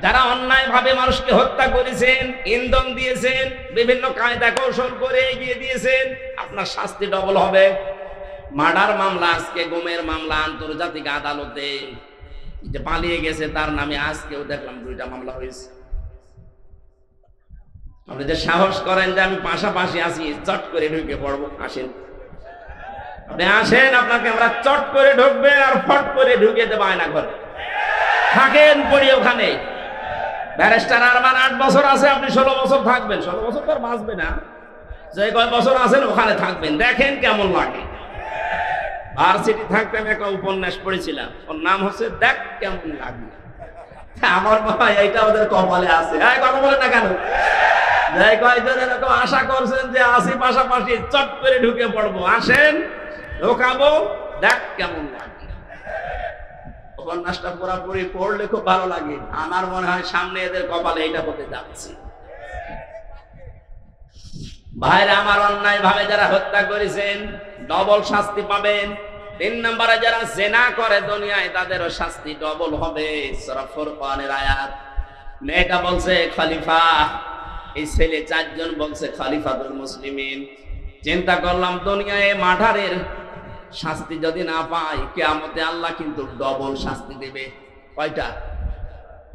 [SPEAKER 1] যারা অন্যায় ভাবে মানুষকে হত্যা করেছেন, ইন্ধন দিয়েছেন, বিভিন্ন কায়দা কৌশল করে এগিয়ে দিয়েছেন, আপনার শাস্তি ডবল হবে। মার্ডার মামলা, আজকে গুমের মামলা আন্তর্জাতিক আদালতে, যে পালিয়ে গেছে তার নামে আজকেও দেখলাম 2টা মামলা হয়েছে। আপনি যে সাহস করেন যে আমি পাশাপাশি আছি, চট করে ঢুকে পড়বো, আসেন। আপনি আসেন, আপনাকে আমরা চট করে ঢুকবে আর ফট করে ঢুকে দেবো আয়না ঘরে। থাকেন পড়ি ওখানে। ব্যারিস্টার আরমান 8 বছর আছে, আপনি 16 বছর থাকবেন। 16 বছর তো আর বাঁচবে না, যে কয় বছর আছেন ওখানে থাকবেন, দেখেন কেমন লাগে। ভার্সিটি থাকতে আমি একটা উপন্যাস পড়েছিলাম, ওর নাম হচ্ছে দেখ কেমন লাগে। আমার বাবা এইটা ওদের কপালে আছে। কথা বলে না কেন? যাই কয়জন এরকম আশা করছেন যে আসি পাশাপাশি, চট করে ঢুকে পড়বো, আসেন ঢোকাবো, দেখ কেমন লাগে। উপন্যাসটা পুরোপুরি পড়লে খুব ভালো লাগে। আমার মনে হয় সামনে এদের কপালে এটা হতে যাচ্ছে। ভাইরা আমার, অন্যায় ভাবে যারা হত্যা করেছেন ডবল শাস্তি পাবেন। 3 নম্বরে যারা জেনা করে দুনিয়ায়, তাদেরও শাস্তি ডবল হবে। সূরা ফুরকানের আয়াত। মেয়েটা বলছে খলিফা, এই ছেলে 4 জন বলছে খলিফাতুল মুসলিমিন। চিন্তা করলাম দুনিয়ায় মার্ডারের শাস্তি যদি না পাই, কিয়ামতে আল্লাহ কিন্তু ডবল শাস্তি দেবে। কয়টা?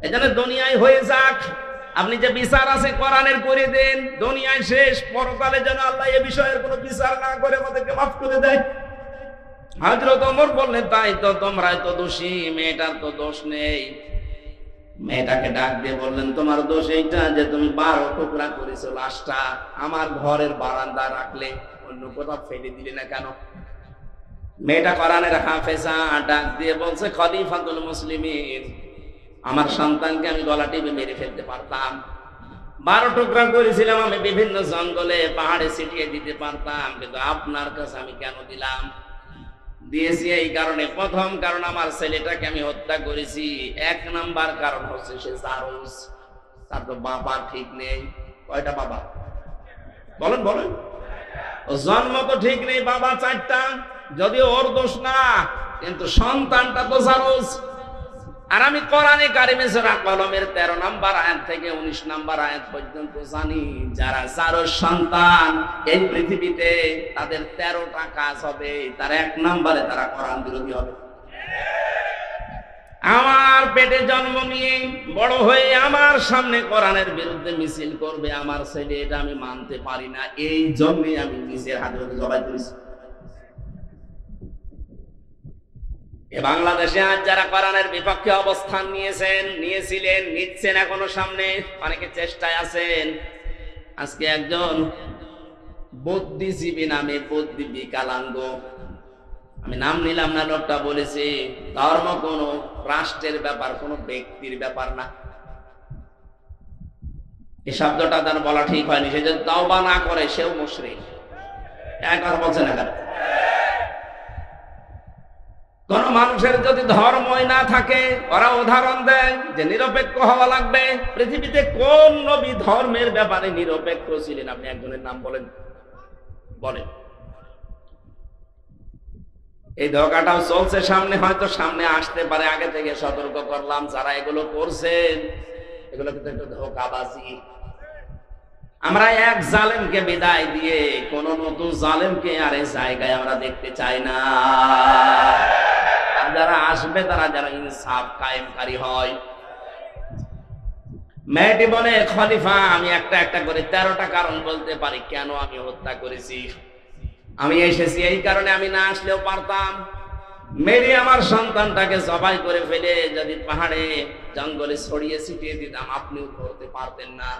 [SPEAKER 1] এজন্য দুনিয়ায় হয়ে যাক, আপনি যে বিচার আছে কোরআনের করে দেন, দুনিয়ায় শেষ, পরকালে যেন আল্লাহ এ বিষয়ের কোনো বিচার না করে আমাদেরকে মাফ করে দেয়। হযরত ওমর বললেন, তাই তো, তোমরাই তো দোষী, মেয়েটার তো দোষ নেই। মেয়েটাকে ডাক দিয়ে বললেন, তোমার দোষ এইটা যে তুমি 12 টুকরা করেছো, লাশটা আমার ঘরের বারান্দা রাখলে, অন্য কোথাও ফেলে দিলে না কেন? মেয়েটা কোরআনের হাফেজা, ডাক দিয়ে বলছে, খলিফাতুল মুসলিমিন, আমার সন্তানকে আমি গলা টিপে মেরে ফেলতে পারতাম। 12 টুকরা করেছিলাম আমি, বিভিন্ন জঙ্গলে পাহাড়ে ছিটিয়ে দিতে পারতাম, কিন্তু আপনার কাছে আমি কেন দিলাম? দিয়েছি এই কারণে, প্রথম কারণ আমার ছেলেটাকে আমি হত্যা করেছি। 1 নাম্বার কারণ হচ্ছে সে জারজ, তার তো বাবা ঠিক নেই। কয়টা বাবা? বলেন বলেন। ও জন্ম তো ঠিক নেই, বাবা 4টা, যদিও ওর দোষ না, কিন্তু সন্তানটা তো জারজ। আর আমি কোরআনে কারিমে সূরা কলমের 13 নম্বর আয়াত থেকে 19 নম্বর আয়াত পর্যন্ত জানি, যারা জারজ সন্তান এই পৃথিবীতে, তাদের 13টা কাজ হবে। তার 1 নম্বরে তারা কোরআন বিরোধী হবে। আমার পেটে জন্ম নিয়ে বড় হয়ে আমার সামনে কোরআনের বিরুদ্ধে মিছিল করবে আমার ছেলে, এটা আমি মানতে পারি না। এই জন্যই আমি নিজের হাতে জবাই করেছি। বাংলাদেশে আজ যারা কোরআনের বিপক্ষে অবস্থান নিয়েছিলেন, নিচ্ছেন, এখনো সামনে অনেকে চেষ্টায় আছেন। আজকে একজন বুদ্ধিজীবী নামে, বুদ্ধি বিকলাঙ্গ, আমি নাম নিলাম না, লোকটা বলেছে ধর্ম কোন রাষ্ট্রের ব্যাপার, কোন ব্যক্তির ব্যাপার না। এই শব্দটা তার বলা ঠিক হয়নি। সে যদি তাওবা না করে সেও মুশরিক। এক কথা বলছে না কেন? কোন মানুষের যদি ধর্মই না থাকে, ওরা উদাহরণ দেয় যে নিরপেক্ষ হওয়া লাগবে। পৃথিবীতে কোন নবী ধর্মের ব্যাপারে নিরপেক্ষ ছিলেন? আপনি একজনের নাম বলেন, বলেন। এই ধোঁকাটাও চলছে সামনে, হয়তো সামনে আসতে পারে। আগে থেকে সতর্ক করলাম, যারা এগুলো করছেন এগুলো কিন্তু একটু ধোঁকাবাজি। আমরা এক জালেমকে বিদায় দিয়ে কোন নতুন জালেমকে আর এই জায়গায় আমরা দেখতে চাই না। যারা আসবে তারা যারা ইনসাফ কায়েমকারী হয়। মেয়েটি বলে, খলিফা, আমি একটা একটা করে 13টা কারণ বলতে পারি কেন আমি হত্যা করেছি। আমি এসেছি এই কারণে, আমি না আসলেও পারতাম। মেরে আমার সন্তানটাকে জবাই করে ফেলে যদি পাহাড়ে জঙ্গলে ছড়িয়ে ছিটিয়ে দিতাম, আপনিও ধরতে পারতেন না।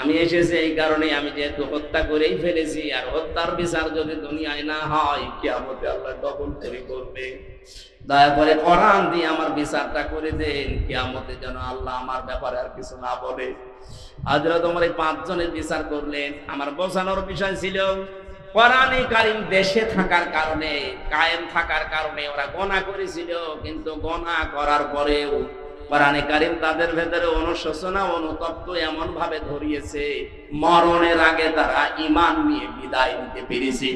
[SPEAKER 1] আমি এসেছি এই কারণে, আমি যেহেতু হত্যা করেই ফেলেছি, আর হত্যার বিচার যদি দুনিয়ায় না হয়, কিয়ামতে আল্লাহ ডবল করে করবে। দয়া করে কোরআন দিয়ে আমার বিচারটা করে দেন, কিয়ামতে যেন আল্লাহ আমার ব্যাপারে আর কিছু না বলে। হযরত ওমর এই 5 জনের বিচার করলেন। আমার বোঝানোর বিষয় ছিল, কোরআনে কারীম দেশে থাকার কারণে, কায়েম থাকার কারণে ওরা গুনাহ করেছিল, কিন্তু গুনাহ করার পরেও কোরআনে কারীম তাদের ভেতরে অনুশোচনা, অনুতপ্ত এমন ভাবে ধরিয়েছে, মরণের আগে তারা ঈমান নিয়ে বিদায় নিতে পেরেছে।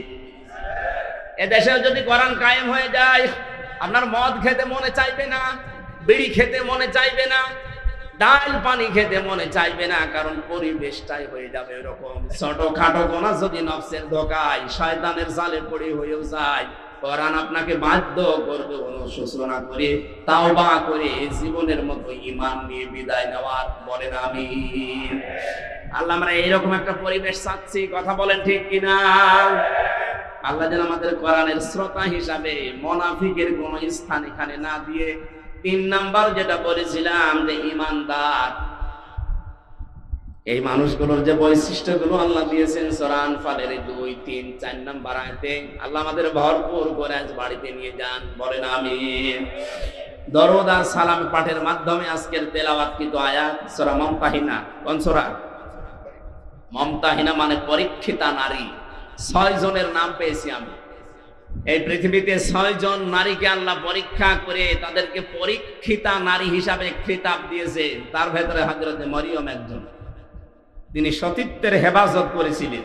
[SPEAKER 1] এদেশেও যদি কোরআন কায়েম হয়ে যায়, আপনার মদ খেতে মনে চাইবে না, বিড়ি খেতে মনে চাইবে না, ডাল পানি খেতে মনে চাইবে না, কারণ পরিবেশটাই হয়ে যাবে এরকম। ছোটখাটো গোনা যদি নফসের ধোঁকায়, শয়তানের জালে পড়ে হয়েও যায়, কোরআন আপনাকে বাধ্য করবে অনুশোচনা করে, তাওবা করে জীবনের মতো ঈমান নিয়ে বিদায় নেওয়ার। বলেন আমিন। আল্লাহ আমরা এইরকম একটা পরিবেশ চাচ্ছি, কথা বলেন ঠিক কিনা? আল্লাহ যেন আমাদের কোরআনের শ্রোতা হিসাবে মুনাফিকের কোনো স্থান এখানে না দিয়ে, 3 নাম্বার যেটা বলেছিলাম যে ইমানদার, এই মানুষগুলোর যে বৈশিষ্ট্যগুলো আল্লাহ দিয়েছেন সূরা আনফালের 2, 3, 4 নাম্বার আয়াতে, আল্লাহ আমাদের ভরপুর করে আজ বাড়িতে নিয়ে যান, বলেন আমিন। দরুদ আর সালাম পাঠের মাধ্যমে আজকের তেলাওয়াতকৃত আয়াত সূরা মুমতাহিনা। কোন সূরা? মুমতাহিনা মানে পরীক্ষিতা নারী। 6 জনের নাম পেয়েছি আমি। এই পৃথিবীতে 6 জন নারীকে আল্লাহ পরীক্ষা করে তাদেরকে পরীক্ষিতা নারী হিসাবে খেতাব দিয়েছে। তার ভেতরে হযরতে মরিয়ম একজন। তিনি সতীত্বের হেফাজত করেছিলেন।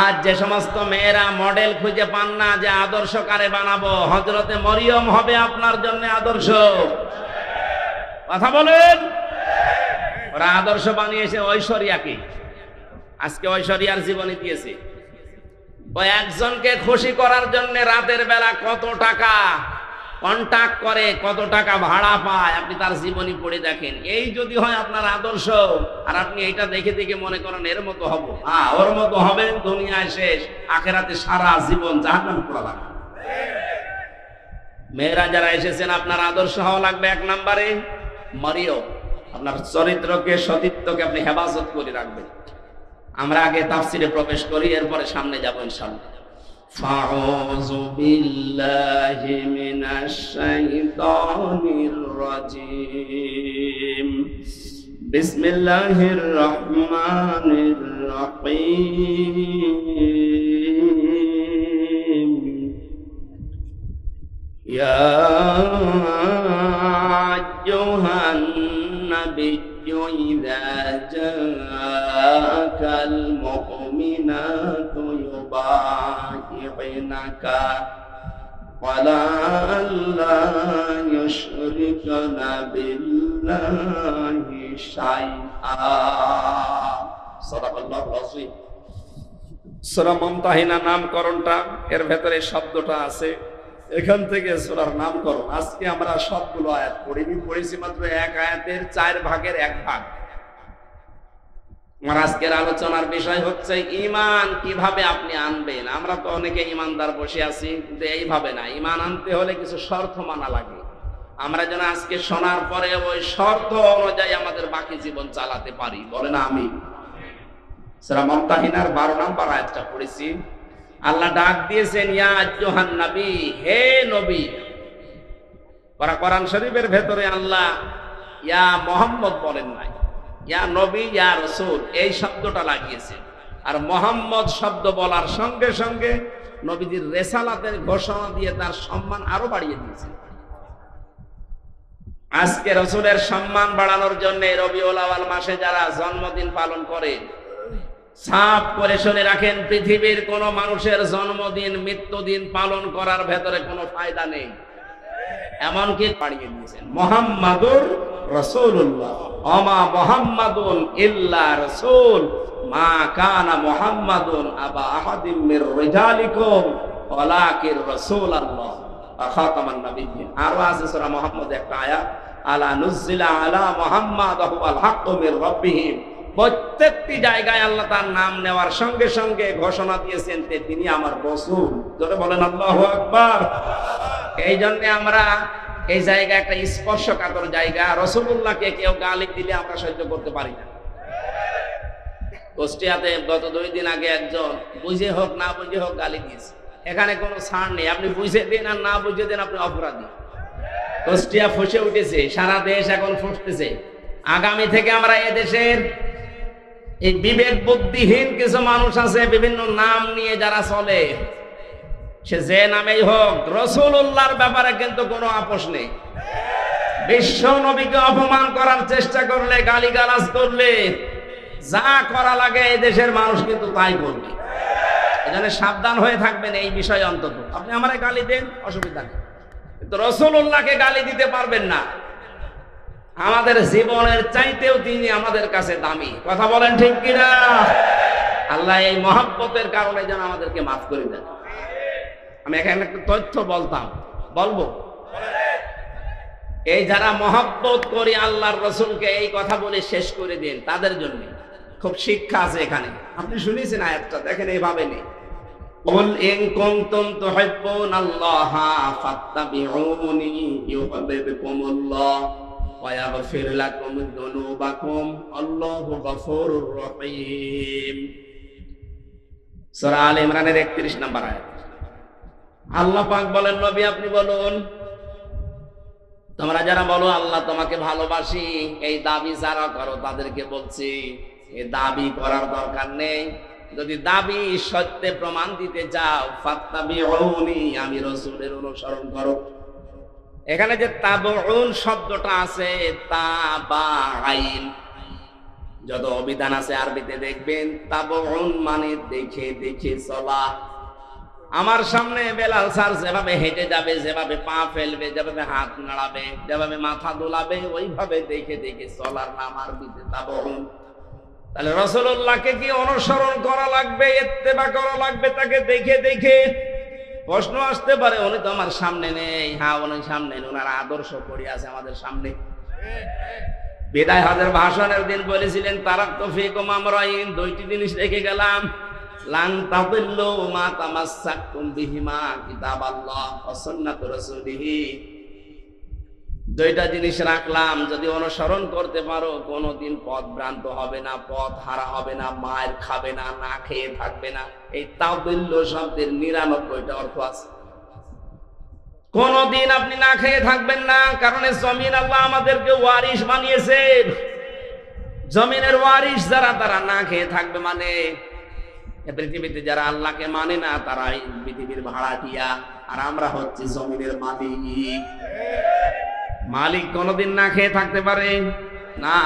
[SPEAKER 1] আজ যে সমস্ত মেয়েরা মডেল খুঁজে পান না যে আদর্শ কারে বানাবো, হযরতে মরিয়ম হবে আপনার জন্য আদর্শ। কথা বলেন। ওরা আদর্শ বানিয়েছে ঐশ্বরিয়াকে। আজকে ঐশ্বরিয়ার জীবনী দিয়েছে। ওই একজনকে খুশি করার জন্য রাতের বেলা কত টাকা কন্টাক্ট করে, কত টাকা ভাড়া পায়, আপনি তার জীবনী পড়ে দেখেন। এই যদি হয় আপনার আদর্শ, আর আপনি এটা দেখে দেখে মনে করেন এর মতো হব, ওর মতো হবেন, দুনিয়ায় শেষ, আখেরাতে সারা জীবন জাহান্নামে পোড়া লাগবে। মেয়েরা যারা এসেছেন, আপনার আদর্শ হওয়া লাগবে 1 নম্বরে মরিয়ম। আপনার চরিত্রকে, সতীত্বকে আপনি হেফাজত করে রাখবেন। আমরা আগে তাফসিরে প্রবেশ করি, এরপরে সামনে যাব ইনশাআল্লাহ। ফাউযু বিল্লাহি মিনাশ শাইতানির রাজীম। বিসমিল্লাহির রহমানির রহিম। ইয়া আইয়ুহান নাবিয়্যু ইযা জাআকাল মুমিনাতু ইউবাইয়িনাকা ওয়ালা আল্লা ইউশরিকানা বিল্লাহি শাইআ। সাদাকাল্লাহুল আযীম। সূরা মুমতাহিনা নামকরণটা, এর ভেতরে শব্দটা আছে, এখান থেকে সূরার নামকরণ। আজকে আমরা সবগুলো আয়াত পড়েছি মাত্র 1 আয়াতের 4 ভাগের 1 ভাগ। আমার আজকের আলোচনার বিষয় হচ্ছে ঈমান কিভাবে আপনি আনবেন। আমরা তো অনেকে ঈমানদার বসে আছি, কিন্তু এইভাবে না। ঈমান আনতে হলে কিছু শর্ত মানা লাগে। আমরা যেন আজকে শোনার পরে ওই শর্ত অনুযায়ী আমাদের বাকি জীবন চালাতে পারি, বলেন আমিন। সূরা মুমতাহিনার 12 নম্বর আয়াতটা পড়েছি। আল্লাহ ডাক দিয়েছেন ইয়া আইয়ুহান নবী, হে নবী। কোরআন শরীফের ভেতরে আল্লাহ ইয়া মুহাম্মদ বলেন নাই, ইয়া নবী, ইয়া রাসূল এই শব্দটা লাগিয়েছেন। আর মুহাম্মদ শব্দ বলার সঙ্গে সঙ্গে নবীজির রিসালাতের ঘোষণা দিয়ে তার সম্মান আরো বাড়িয়ে দিয়েছেন। আজকে রাসূলের সম্মান বাড়ানোর জন্য রবিউল আউয়াল মাসে যারা জন্মদিন পালন করে, সাফ করে শুনে রাখেন, পৃথিবীর কোন মানুষের জন্মদিন, মৃত্যুদিন পালন করার ভেতরে কোনো ফায়দা নেই। এমনকি বাড়িয়ে দিয়েছেন মুহাম্মাদুর রাসূলুল্লাহ, ওমা মুহাম্মাদুন ইল্লা রাসূল, মা কানা মুহাম্মাদুন আবা আহাদিম মির রিজালিকুম ওয়ালাকিন রাসূলুল্লাহ ওয়া খাতামান নাবিয়্যিন। আর আছে সূরা মুহাম্মদ একটা আয়াত, আলা নুজিলা আলা মুহাম্মাদ ওয়াল হাক্কু মির রাব্বিহিম। প্রত্যেকটি জায়গায় আল্লাহ তার নাম নেওয়ার সঙ্গে সঙ্গে ঘোষণা দিয়েছেন যে তিনি আমার রাসূল। জোরে বলেন আল্লাহু আকবার। এই জন্য আমরা এই জায়গা একটা স্পর্শকাতর জায়গা। রাসূলুল্লাহকে কেউ গালি দিলে আমরা সহ্য করতে পারি না। কুষ্টিয়াতে গত 2 দিন আগে একজন বুঝে হোক না বুঝে হোক গালি দিয়েছে। এখানে কোনো ছাড় নেই, আপনি বুঝে দিন আর না বুঝে দিন, আপনি অপরাধী। কুষ্টিয়া ফুঁসে উঠেছে, সারা দেশ এখন ফুঁসতেছে। আগামী থেকে আমরা এদেশের এই বিবেক বুদ্ধিহীন কিছু মানুষ আছে, বিভিন্ন নাম নিয়ে যারা চলে, সে যে নামেই হোক, রাসূলুল্লাহর ব্যাপারে কিন্তু কোনো আপোষ নেই। বিশ্ব নবীকে অপমান করার চেষ্টা করলে, গালিগালাজ করলে, যা করা লাগে এই দেশের মানুষ কিন্তু তাই করবে। এজন্য সাবধান হয়ে থাকবেন এই বিষয়ে। অন্তত আপনি আমারে গালি দেন, অসুবিধা নেই, কিন্তু রাসূলুল্লাহকে গালি দিতে পারবেন না। আমাদের জীবনের চাইতেও তিনি আমাদের কাছে দামি। কথা বলেন ঠিক কিনা? আল্লাহ এই মহব্বতের কারণে যেন আমাদেরকে মাফ করে দেন। আমি এখানে একটা তথ্য বলবো, এই যারা মহব্বত করে আল্লাহর রাসূলকে এই কথা বলে শেষ করে দেন, তাদের জন্য খুব শিক্ষা আছে এখানে। আপনি শুনেছেন আয়াতটা, দেখেন এইভাবে নেই। কুল ইন কুনতুম তুহিব্বুনাল্লাহা ফাত্তাবিউনি ইউহিব্বুকুমুল্লাহ ওয়া ইয়াগফির লাকুম যুনুবাকুম আল্লাহু গফুরুর রহিম। সূরা আলে ইমরানের 31 নম্বর আয়াত। আল্লাহ পাক বলেন, নবী আপনি বলুন, তোমরা যারা বলো আল্লাহ তোমাকে ভালোবাসি, এই দাবি যারা করো তাদেরকে বলছি এই দাবি করার দরকার নেই। যদি দাবি সত্যে প্রমাণ দিতে চাও ফাত্তাবিউনি, আমি রাসূলের অনুসরণ করো। এখানে যে তাবউন শব্দটা আছে, তাবাইন, যত অভিধান আছে আরবিতে দেখবেন তাবউন মানে দেখে দেখে চলা। আমার সামনে বেলাল স্যার যেভাবে হেঁটে যাবে, যেভাবে পা ফেলবে, যেভাবে হাত নাড়াবে, যেভাবে মাথা দোলাবে, ওইভাবে দেখে দেখে চলার নাম আরবিতে তাবউন। তাহলে রাসূলুল্লাহকে কি অনুসরণ করা লাগবে, ইত্তেবা করা লাগবে তাকে দেখে দেখে? প্রশ্ন আসতে পারে, উনি তো আমার সামনে নেই। হ্যাঁ, উনি সামনে নেই, ওনার আদর্শ পড়ে আছে আমাদের সামনে। বিদায় হজের ভাষণের দিন বলেছিলেন তারাকতু ফীকুম আমরাইন, দুইটি জিনিস রেখে গেলাম, লান তাদিল্লু মা তামাসসাকতুম বিহিমা কিতাবাল্লাহ ওয়া সুন্নাতু রাসূলিহি। দুইটা জিনিস রাখলাম, যদি অনুসরণ করতে পারো কোনোদিন পথ ভ্রান্ত হবে না, পথ হারা হবে না, মায়ের খাবে না, না খেয়ে থাকবে না। এই তাদিল্লু শব্দের 99টা অর্থ আছে। কোনদিন আপনি না খেয়ে থাকবেন না, কারণ জমিন আল্লাহ আমাদেরকে ওয়ারিশ বানিয়েছেন। জমিনের ওয়ারিশ যারা, তারা না খেয়ে থাকবে। মানে পৃথিবীতে যারা আল্লাহকে মানে না তারা এই পৃথিবীর ভাড়াটিয়া, আর আমরা হচ্ছে জমিনের মালিক। মালিক কোনদিন না খেয়ে থাকতে পারে না।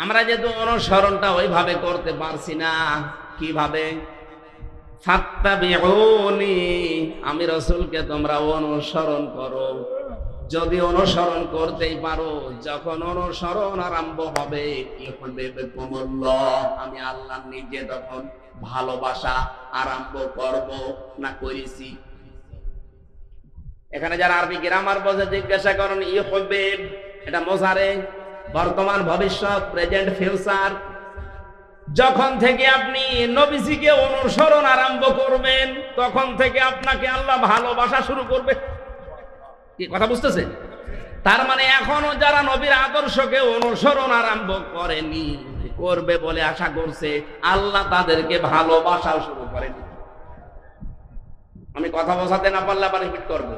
[SPEAKER 1] আমরা যেহেতু অনুসরণটা ওইভাবে করতে পারছি না, কিভাবে? ফাত্তাবিউনি, আমি রাসূলকে তোমরা অনুসরণ করো। যদি অনুসরণ করতেই পারো, যখন অনুসরণ আরম্ভ হবে ইউহিব্বুকুমুল্লাহ, আমি আল্লাহ নিজে তখন ভালোবাসা আরম্ভ করব না করেছি। এখানে যারা আরবি গ্রামার বোঝে জিজ্ঞাসা করেন, ইউহিব্ব এটা মুজারে, বর্তমান, ভবিষ্যৎ, প্রেজেন্ট, ফিউচার। যখন থেকে আপনি নবীজিকে অনুসরণ আরম্ভ করবেন, তখন থেকে আপনাকে আল্লাহ ভালোবাসা শুরু করবে। কি কথা বুঝতেছেন? তার মানে এখনো যারা নবীর আদর্শকে অনুসরণ আরম্ভ করেনি, করবে বলে আশা করছে, আল্লাহ তাদেরকে ভালোবাসা শুরু করেনি। আমি কথা বোঝাতে না পারলে আবার রিপিট করব।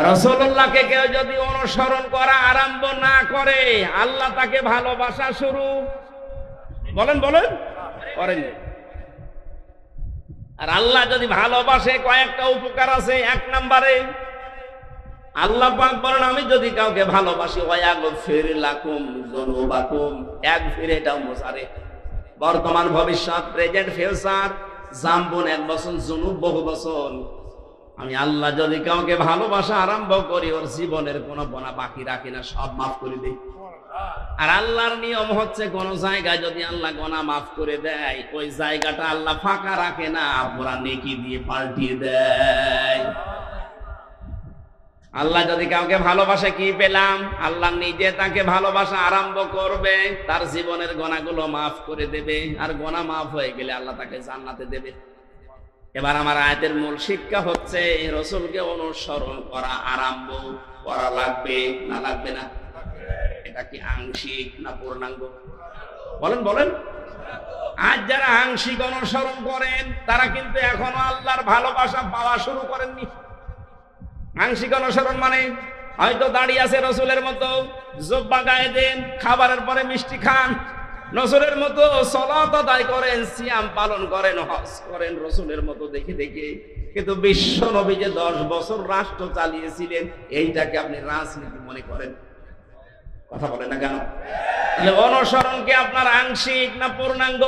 [SPEAKER 1] রাসূলুল্লাহকে কেউ যদি অনুসরণ করা আরম্ভ না করে, আল্লাহ তাকে ভালোবাসা শুরু বলেন করেন। আর আল্লাহ যদি ভালোবাসে, কয়েকটা উপকার আছে। 1 নম্বরে আল্লাহ পাক বলেন, আমি যদি কাউকে ভালোবাসি ওয়ায়াগফির লাকুম যুনুবাকুম। ইয়াগফির এটাও মুসারে, বর্তমান, ভবিষ্যৎ, প্রেজেন্ট, ফিউচার। জামবুন 1 বছর, যুনুব বহু বছর। আমি আল্লাহ যদি কাউকে ভালোবাসা আরম্ভ করি, ওর জীবনের কোনো গোনা বাকি রাখি না, সব মাফ করে দেই। আর আল্লাহর নিয়ম হচ্ছে, কোন জায়গায় যদি আল্লাহ গোনা মাফ করে দেয়, ওই জায়গাটা আল্লাহ ফাঁকা রাখে না, পুরা নেকি দিয়ে পাল্টিয়ে দেয়। আল্লাহ যদি কাউকে ভালোবাসে, কি পেলাম? আল্লাহ নিজে তাকে ভালোবাসা আরম্ভ করবে, তার জীবনের গোনাগুলো মাফ করে দেবে। আর গোনা মাফ হয়ে গেলে আল্লাহ তাকে জান্নাতে দেবে। এবার আমার আয়াতের মূল শিক্ষা হচ্ছে, রাসূলকে অনুসরণ করা আরম্ভ করা লাগবে না লাগবে না? এটা কি আংশিক না পূর্ণাঙ্গ? বলেন। আজ যারা আংশিক অনুসরণ করেন, তারা কিন্তু এখনো আল্লাহর ভালোবাসা পাওয়া শুরু করেননি। আংশিক অনুসরণ মানে হয়তো দাঁড়িয়ে আছে রাসূলের মতো, জুব্বা গায়ে দেন, খাবারের পরে মিষ্টি খান, রাসূলের মতো সালাত আদায় করেন, সিয়াম পালন করেন, হজ করেন রাসূলের মতো দেখে দেখে। কিন্তু বিশ্ব নবী যে 10 বছর রাষ্ট্র চালিয়েছিলেন, এইটাকে আপনি রাজনীতি মনে করেন? কথা বলেন না কেন? তাহলে অনুসরণ কি আপনার আংশিক না পূর্ণাঙ্গ?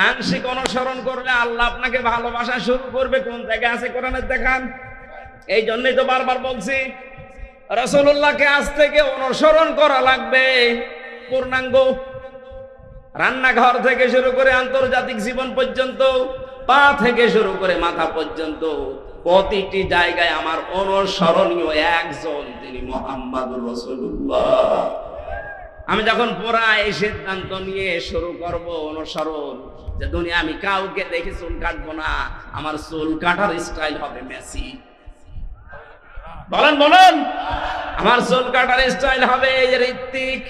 [SPEAKER 1] আংশিক অনুসরণ করলে আল্লাহ আপনাকে ভালোবাসা শুরু করবে। কোন জায়গায় আছে কোরআনে দেখান। এই জন্যই তো বারবার বলছি, রাসূলুল্লাহকে আজ থেকে অনুসরণ করা লাগবে পূর্ণাঙ্গ। রান্নাঘর থেকে শুরু করে আন্তর্জাতিক জীবন পর্যন্ত, পা থেকে শুরু করে মাথা পর্যন্ত, প্রতিটি জায়গায় আমার অনুসরণীয় একজন, তিনি মুহাম্মাদুর রাসূলুল্লাহ। আমি যখন পুরা এই সিদ্ধান্ত নিয়ে শুরু করব অনুসরণ, যে দুনিয়া আমি কাউকে দেখে চুল কাটবো না, আমার চুল কাটার স্টাইল হবে মেসি। বলেন বলেন, আমার চুল কাটার স্টাইল হবে ঋত্বিক,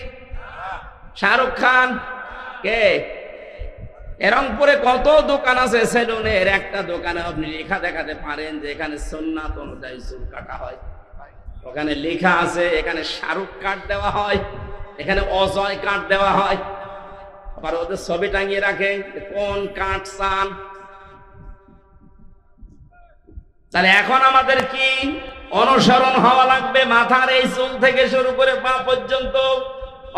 [SPEAKER 1] শাহরুখ খান। কে? রংপুরে কত দোকান আছে সেলুনের, একটা দোকানে আপনি লেখা দেখাতে পারেন যে এখানে সুন্নাত অনুযায়ী চুল কাটা হয়। ওখানে লেখা আছে এখানে শাহরুখ কাট দেওয়া হয়, এখানে অজয় কাট দেওয়া হয়। আবার ওদের ছবি টাঙিয়ে রাখে কোন কাট চান। তাহলে এখন আমাদের কি অনুসরণ হওয়া লাগবে? মাথার এই চুল থেকে শুরু করে পা পর্যন্ত।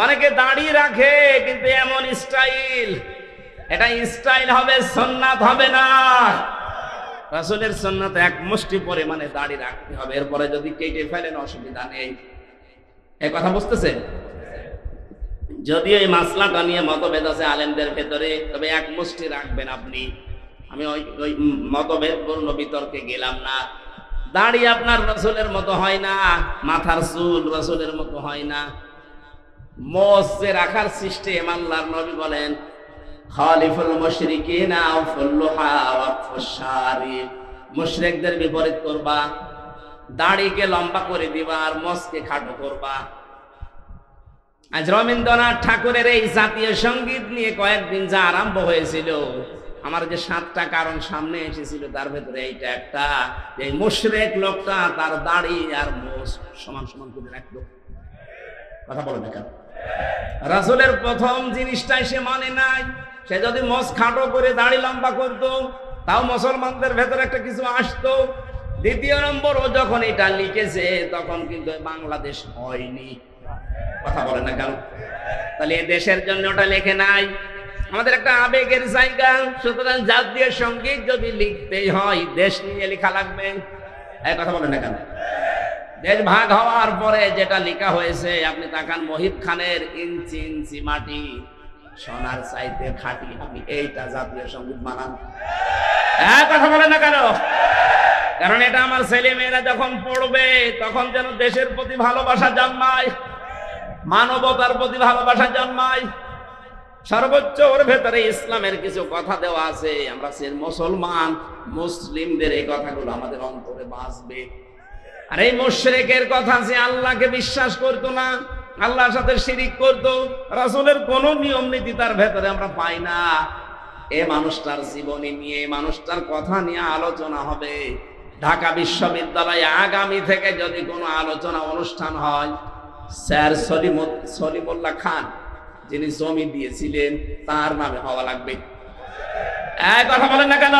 [SPEAKER 1] অনেকে দাড়ি রাখে কিন্তু এমন স্টাইল, এটা স্টাইল হবে, সুন্নাত হবে না। রাসূলের সুন্নাত এক মুষ্টি পরিমাণে দাড়ি রাখতে হবে, এরপরে যদি কেটে ফেলেন অসুবিধা নেই। এই কথা বুঝতেছেন? যদিও এই মাসলাটা নিয়ে মতভেদ আছে আলেমদের ভেতরে, তবে এক মুষ্টি রাখবেন আপনি। আমি ওই মতভেদপূর্ণ বিতর্কে গেলাম না। দাড়ি আপনার রাসূলের মতো হয় না, মাথার চুল রাসূলের মতো হয় না। মোজে রাখার সিস্টেম আল্লাহর নবী বলেন খালিফুল মুশরিকিনা ফুল্লুহা ওয়া ফুশারিব, মুশরিকদের বিপরীত করবা, দাড়িকে লম্বা করে দিবা আর মোজকে খাটো করবা। আজ রবীন্দ্রনাথ ঠাকুরের এই জাতীয় সঙ্গীত নিয়ে কয়েকদিন যা আরম্ভ হয়েছিল, আমার যে 7টা কারণ সামনে এসেছিল তার ভেতরে এইটা একটা, এই মুশরিক লোকটা তার দাড়ি আর মোজ সমান সমান করে রাখলো। কথা বলে না কেন? রাসূলের প্রথম জিনিসটাই সে মানে নাই। সে যদি মোজ খাটো করে দাড়ি লম্বা করতো তাও মুসলমানদের ভেতরে একটা কিছু আসতো। দ্বিতীয় নম্বর, ও যখন এটা লিখেছে তখন কিন্তু বাংলাদেশ হয়নি। কথা বলে না কেন? তাহলে এই দেশের জন্য ওটা লেখে নাই। আমাদের একটা আবেগের জায়গা, সুতরাং জাতীয় সঙ্গীত যদি লিখতেই হয় দেশ নিয়ে লেখা লাগবে। এই কথা বলে না কেন? দেশ ভাগ হওয়ার পরে যেটা লেখা হয়েছে, আপনি তাকান মহিব খানের ইঞ্চি ইঞ্চি মাটি সোনার চাইতে খাঁটি, আপনি এইটা জাতীয় সঙ্গীত মানান। কথা বলে না কেন? কারণ এটা আমার ছেলে মেয়েরা যখন পড়বে তখন যেন দেশের প্রতি ভালোবাসা জন্মায়, মানবতার প্রতি ভালোবাসা জন্মায়। সর্বোচ্চ ওর ভেতরে ইসলামের কিছু কথা দেওয়া আছে। আমরা মুসলমান, মুসলিমদের এই কথাগুলো আমাদের অন্তরে বাঁচবে। আর এই মুশরিকের কথা, যে আল্লাহকে বিশ্বাস করতো না, আল্লাহর সাথে শিরিক করতো, রাসূলের কোন নিয়ম নীতি তার ভেতরে আমরা পাই না। এ মানুষটার জীবনী নিয়ে, মানুষটার কথা নিয়ে আলোচনা হবে। ঢাকা বিশ্ববিদ্যালয়ে আগামী থেকে যদি কোনো আলোচনা অনুষ্ঠান হয়, স্যার সলিমুল্লাহ খান যিনি জমি দিয়েছিলেন তার নামে হওয়া লাগবে। কথা বলেন না কেন?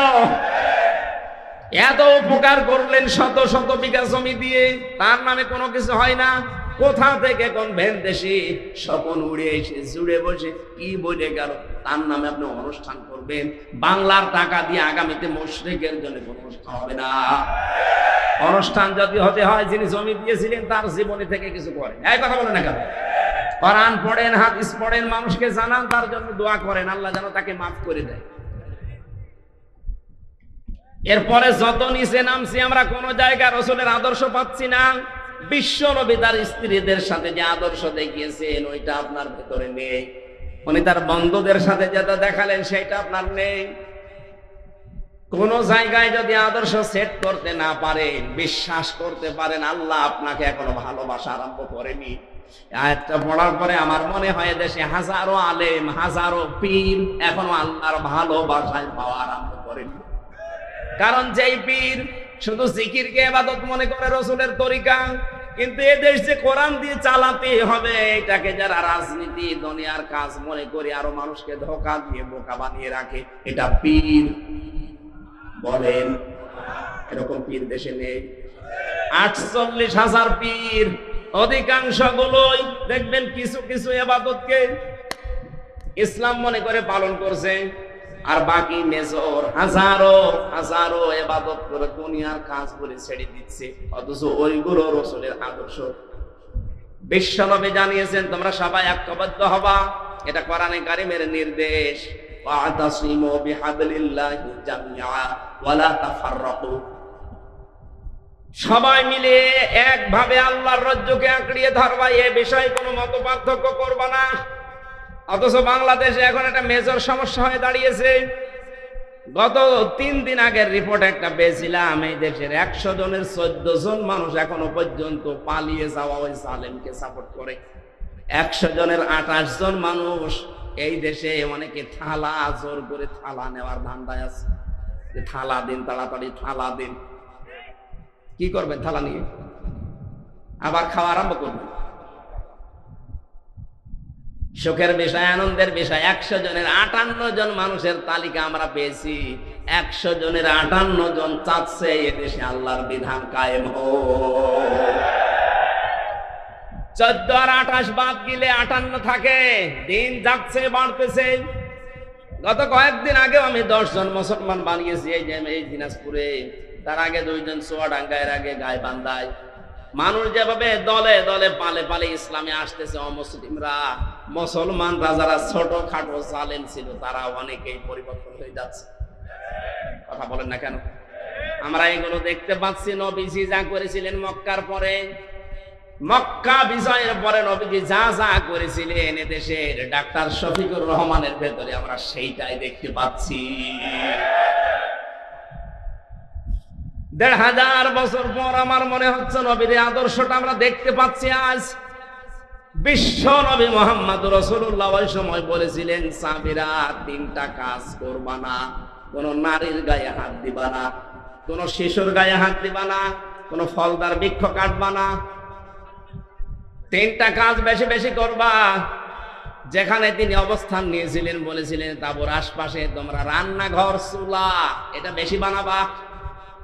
[SPEAKER 1] এত উপকার করলেন শত শত বিঘা জমি দিয়ে, তার নামে কোনো কিছু হয় না। কোথা থেকে কোন ভেনদেশি স্বপন উড়ে এসে জুড়ে বসে কি বলে গেল, তার নামে আপনি অনুষ্ঠান করবেন। বাংলার টাকা দিয়ে আগামীতে মুশরিকের জন্য কোনো অনুষ্ঠান হবে না। অনুষ্ঠান যদি হতে হয়, যিনি জমি দিয়েছিলেন তার জীবনী থেকে কিছু করেন। এই কথা বলেন না কেন? কোরআন পড়েন, হাদিস পড়েন, মানুষকে জানান, তার জন্য দোয়া করেন আল্লাহ যেন তাকে মাফ করে দেয়। এরপরে যত নিচে নামছি আমরা কোন জায়গায় রাসূলের আদর্শ পাচ্ছি না। বিশ্ব নবী তার স্ত্রীদের সাথে যে আদর্শ দেখিয়েছেন ওইটা আপনার ভেতরে নেই। উনি তার বন্ধুদের সাথে যেটা দেখালেন সেটা আপনার নেই। কোন জায়গায় যদি আদর্শ সেট করতে না পারেন, বিশ্বাস করতে পারেন আল্লাহ আপনাকে এখনো ভালোবাসা আরম্ভ করেনি। আয়াতটা পড়ার পরে আমার মনে হয় দেশে হাজারো আলেম, হাজারো পীর এখনো আল্লাহর ভালোবাসায় পাওয়া আরম্ভ করেনি। কারণ যেই পীর শুধু জিকিরকে ইবাদত মনে করে রাসূলের তরিকা, কিন্তু এদেশ যে কোরআন দিয়ে চালাতে হবে এটাকে যারা রাজনীতি দুনিয়ার কাজ মনে করে আরো মানুষকে ধোঁকা দিয়ে বোকা বানিয়ে রাখে, এটা পীর বলেন। এরকম পীর দেশে নেই। 48,000 পীর, অধিকাংশ গুলোই দেখবেন কিছু কিছু ইবাদতকে ইসলাম মনে করে পালন করছে, আর বাকি মেজর হাজারো হাজারো ইবাদত করে দুনিয়ার কাজ করে ছেড়ে দিচ্ছে, অথচ ওইগুলো রাসূলের আদর্শ। বিশ্বনবী জানিয়েছেন তোমরা সবাই ঐক্যবদ্ধ হবা, এটা কোরআনে কারীমের নির্দেশ। ওয়াতাসিমু বিহাবলিল্লাহি জামিআ ওয়ালা তাফাররাকু। সবাই মিলে একভাবে আল্লাহর রাজ্যকে আঁকড়িয়ে ধরবা, এ বিষয়ে কোনো মত পার্থক্য করবা না। অথচ বাংলাদেশে এখন একটা মেজর সমস্যা হয়ে দাঁড়িয়েছে। গত 3 দিন আগের রিপোর্ট একটা পেয়েছিলাম, এই দেশের 100 জনের 14 জন মানুষ এখনো পর্যন্ত পালিয়ে যাওয়া ওই জালেমকে সাপোর্ট করে। 100 জনের 28 জন মানুষ এই দেশে অনেকে থালা জোর করে থালা নেওয়ার ধান্দায় আছে, থালা দিন, তাড়াতাড়ি থালা দিন। কি করবেন থালা নিয়ে? আবার খাওয়া আরম্ভ করবেন। সুখের বিষয়, আনন্দের বিষয়, 100 জনের 58 জন মানুষের তালিকা আমরা পেয়েছি। 100 জনের 58 জন চাচ্ছে এদেশে আল্লাহর বিধান কায়েম হোক। 14 আর 28 বাদ গেলে 58 থাকে। দিন যাচ্ছে, বাড়তেছে। গত কয়েকদিন আগেও আমি 10 জন মুসলমান বানিয়েছি এই দিনাজপুরে। তার আগে 2 জন চুয়াডাঙ্গা, এর আগে গাইবান্ধায়। মানুষ যেভাবে দলে দলে পালে পালে ইসলামে আসতেছে, অমুসলিমরা, মুসলমানরা যারা ছোট খাটো জালেম ছিল তারা অনেকেই পরিবর্তন হয়ে যাচ্ছে। কথা বলেন না কেন? আমরা এগুলো দেখতে পাচ্ছি। নবীজি যা করেছিলেন মক্কার পরে, মক্কা বিজয়ের পরে নবীজি যা যা করেছিলেন এদেশের ডাক্তার শফিকুর রহমানের ভেতরে আমরা সেইটাই দেখতে পাচ্ছি। 1500 বছর পর আমার মনে হচ্ছে নবীর আদর্শটা আমরা দেখতে পাচ্ছি আজ। বিশ্ব নবী মুহাম্মদ রাসূলুল্লাহ ওই সময় বলেছিলেন, সাহাবীরা 3টা কাজ করবা না। কোন নারীর গায়ে হাত দিবা না, কোন শিশুর গায়ে হাত দিবা না, কোন ফলদার বৃক্ষ কাটবা না। 3টা কাজ বেশি বেশি করবা। যেখানে তিনি অবস্থান নিয়েছিলেন বলেছিলেন, তারপর আশপাশে তোমরা রান্নাঘর, চুলা এটা বেশি বানাবা,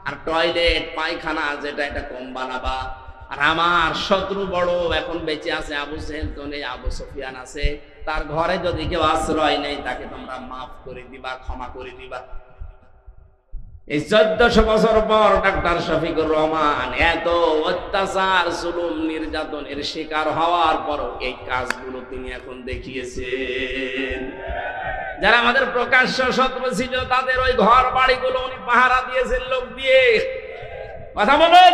[SPEAKER 1] আর টয়লেট পায়খানা যেটা এটা কম বানাবা। আর আমার শত্রু বড় এখন বেঁচে আছে, আবু জেহেল তো নেই, আবু সুফিয়ান আছে, তার ঘরে যদি কেউ আশ্রয় নেই তাকে তোমরা মাফ করে দিবা, ক্ষমা করে দিবা। এই 1400 বছর পর ডাক্তার শফিকুর রহমান এত অত্যাচার, জুলুম, নির্যাতনের শিকার হওয়ার পরও এই কাজগুলো তিনি এখন দেখিয়েছেন। যারা আমাদের প্রকাশ্য শত্রু ছিল তাদের ওই ঘর বাড়িগুলো উনি পাহারা দিয়েছেন লোক দিয়ে। কথা বলেন।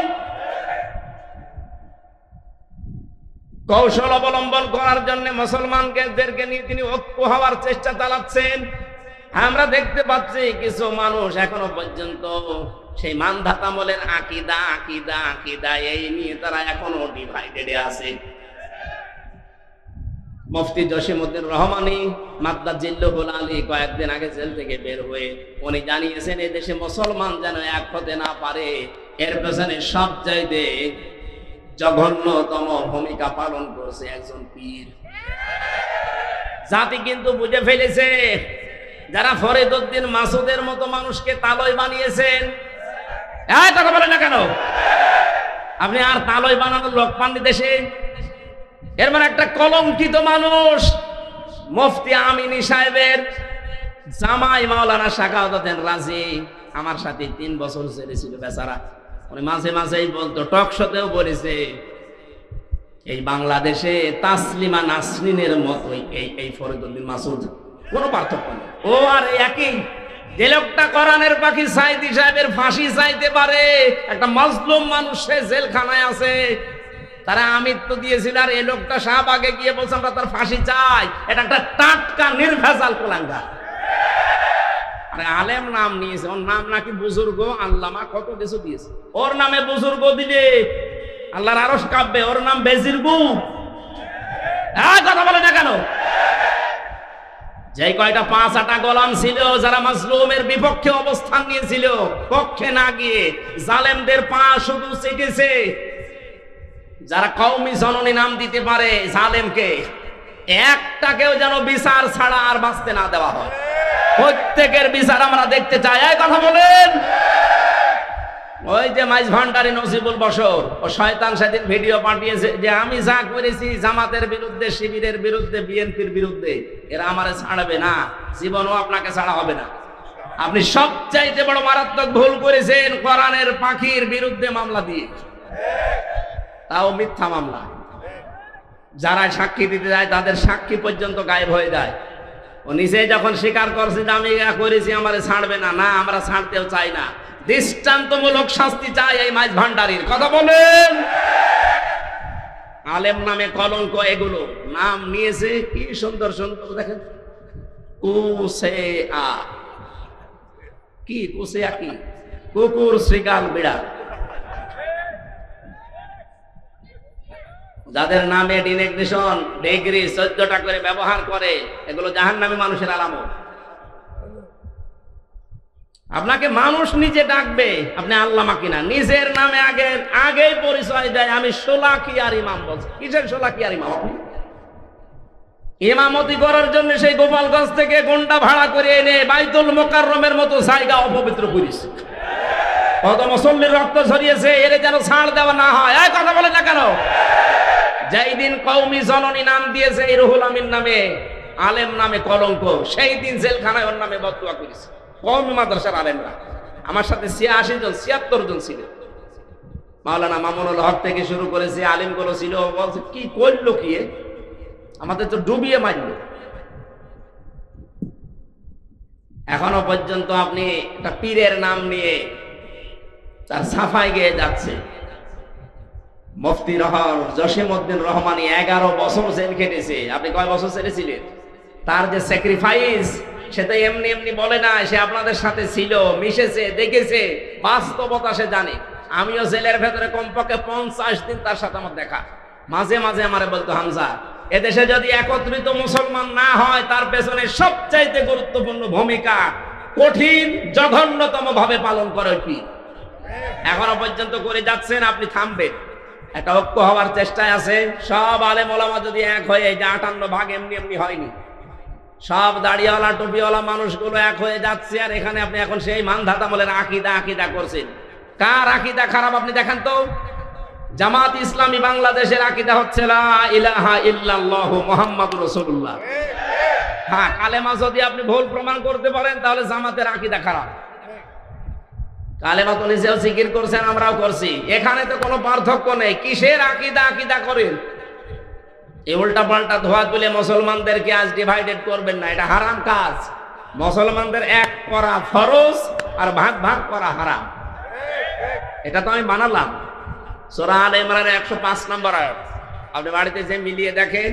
[SPEAKER 1] কৌশল অবলম্বন করার জন্য মুসলমানদেরকে নিয়ে তিনি ঐক্য হওয়ার চেষ্টা চালাচ্ছেন। আমরা দেখতে পাচ্ছি কিছু মানুষ এখনো পর্যন্ত সেই মানধাতামলের আকিদা আকিদা আকিদা এই নিয়ে তারা এখনো ডিভাইডেড আছে। মুফতি জসিমউদ্দিন রহমানী মাদ্দাজিল্লুহুল আলী কয়েকদিন আগে জেল থেকে বের হয়ে উনি জানিয়েছেন, এই দেশে মুসলমান যেন এক হতে না পারে, এর পেছনে সবচাইতে জঘন্যতম ভূমিকা পালন করছে একজন পীর। জাতি কিন্তু বুঝে ফেলেছে, যারা ফরিদউদ্দিন মাসুদের মতো মানুষকে তালয় বানিয়েছেন। কথা বলেন না কেন? আপনি আর তালয় বানানোর লোক পাননি দেশে। এর মানে একটা কলঙ্কিত মানুষ মুফতি আমিনী সাহেবের জামাই মাওলানা শাকাওয়াত রাজি আমার সাথে 3 বছর জেলে ছিল বেচারা। উনি মাঝে মাঝেই বলতো, টক শোতেও বলেছে, এই বাংলাদেশে তাসলিমা নাসরিনের মতোই এই ফরিদউদ্দিন মাসুদ, কোনো পার্থক্য নেই। ও আর একই, যে লোকটা কোরআনের পাখি সাইদি সাহেবের ফাঁসি চাইতে পারে, একটা মজলুম মানুষ সে জেলখানায় আছে, তারা আমৃত্যু দিয়েছিল, আর এই লোকটা শাহবাগে গিয়ে বলছে আমরা তার ফাঁসি চাই। এটা একটা টাটকা নির্ভেজাল কুলাঙ্গার। আরে আলেম নাম নিয়েছে, ওর নাম নাকি বুজুর্গ, আল্লামা কত কিছু দিয়েছে। ওর নামে বুজুর্গ দিলে আল্লাহর আরশ কাঁপবে, ওর নাম বেজিরগু। কথা বলে না কেন? যে কয়টা 5-8টা গোলাম ছিল যারা মাজলুমের বিপক্ষে অবস্থান নিয়েছিল, পক্ষে না গিয়ে জালেমদের পা শুধু চেটেছে। যারা কওমি জননী নাম দিতে পারে জালেমকে, একটাকেও যেন বিচার ছাড়া আর বাঁচতে না দেওয়া হয়। প্রত্যেকের বিচার আমরা দেখতে চাই। কথা বলেন। ওই যে মাইজ ভান্ডারী নজিবুল বশর, ও শয়তান সেদিন ভিডিও পাঠিয়েছে যে আমি যা করেছি জামাতের বিরুদ্ধে, শিবিরের বিরুদ্ধে, বিএনপির বিরুদ্ধে, এরা আমারে ছাড়বে না, জীবনও আপনাকে ছাড়া হবে না। আপনি সবচাইতে বড় মারাত্মক ভুল করেছেন কোরআনের পাখির বিরুদ্ধে মামলা দিয়ে, তাও মিথ্যা মামলা। যারা সাক্ষী দিতে যায় তাদের সাক্ষী পর্যন্ত গায়েব হয়ে যায়। ও নিজে যখন স্বীকার করছে যে আমি করেছি আমারে ছাড়বে না, না আমরা ছাড়তেও চাই না, দৃষ্টান্তমূলক শাস্তি চাই এই মাইজ ভান্ডারীর। কথা বলেন। আলেম নামে কলঙ্ক, এগুলো নাম নিয়েছে কি সুন্দর সুন্দর, দেখেন কুসেয়া, কি কুসেয়া, কি কুকুর, শ্রীকাল, বিড়াল। যাদের নামে ডিনেগনেশন ডিগ্রি 14টা করে ব্যবহার করে, এগুলো জাহান্নামী মানুষের আলামত। আপনাকে মানুষ নিজে ডাকবে, আপনি আল্লামা কিনা, নিজের নামে আগেই পরিচয় দেয়, আমি শোলাকিয়ার ইমাম। বলছে কিসের শোলাকিয়ার ইমাম? আপনি ইমামতি করার জন্য সেই গোপালগঞ্জ থেকে ঘন্টা ভাড়া করে এনে বাইতুল মোকাররমের মতো জায়গা অপবিত্র করিস। কত মুসল্লির রক্ত ঝরিয়েছে, এর যেন ছাড় দেওয়া না হয়। এই কথা বলে না কেন? যেই দিন কওমি জননী নাম দিয়েছে এই রুহুল আমিন নামে, আলেম নামে কলঙ্ক, সেই দিন জেলখানায় ওর নামে বদদুয়া করেছে কওমি মাদ্রাসার আলেমরা। আমার সাথে 86 জন 76 জন ছিল। মাওলানা মামুনুল হক থেকে শুরু করেছে, আলেমগুলো ছিল। বলছে কি করলো, কি আমাদের তো ডুবিয়ে মারল। এখনো পর্যন্ত আপনি একটা পীরের নাম নিয়ে তার সাফাই গেয়ে যাচ্ছে। মুফতি জসিমউদ্দিন রহমানী 11 বছর জেল খেটেছে। আপনি কয় বছর ছেড়েছিলেন? তার যে স্যাক্রিফাইস, সেটা এমনি এমনি বলে না, সে আপনাদের সাথে ছিল, মিশেছে, দেখেছে, বাস্তবতা সে জানে। আমিও জেলের ভেতরে কমপক্ষে 50 দিন তার সাথে আমার দেখা। মাঝে মাঝে আমারে বলতো, হামজা, এদেশে যদি একত্রিত মুসলমান না হয়, তার পেছনে সবচাইতে গুরুত্বপূর্ণ ভূমিকা কঠিন জঘন্যতম ভাবে পালন করে কি এখনো পর্যন্ত করে যাচ্ছেন। আপনি থামবেন, একটা ঐক্য হওয়ার চেষ্টায় আছে। সব আলেম ওলামা যদি এক হয়ে, যে 58 ভাগ এমনি এমনি হয়নি, সব দাড়িওয়ালা টুপিওয়ালা মানুষগুলো এক হয়ে যাচ্ছে। আর এখানে আপনি এখন সেই মানধাতা বলেন আকিদা করছেন। কার আকিদা খারাপ আপনি দেখেন তো? জামাত ইসলামী বাংলাদেশের আকিদা হচ্ছে লা ইলাহা ইল্লাল্লাহু মুহাম্মাদুর রাসূলুল্লাহ। হ্যাঁ, কালেমা যদি আপনি ভুল প্রমাণ করতে পারেন, তাহলে জামাতের আকিদা খারাপ। কালেমা তো নিজেও জিকির করছেন, আমরাও করছি, এখানে তো কোনো পার্থক্য নেই। কিসের আকিদা করেন? এই উল্টা পাল্টা ধোয়া তুলে মুসলমানদেরকে আজ ডিভাইডেড করবেন না, এটা হারাম কাজ। মুসলমানদের এক করা ফরজ, আর ভাগ ভাগ করা হারাম। এটা তো আমি বানালাম। সূরা আলে ইমরানের 105 নম্বর আয়াত আপনি বাড়িতে যে মিলিয়ে দেখেন।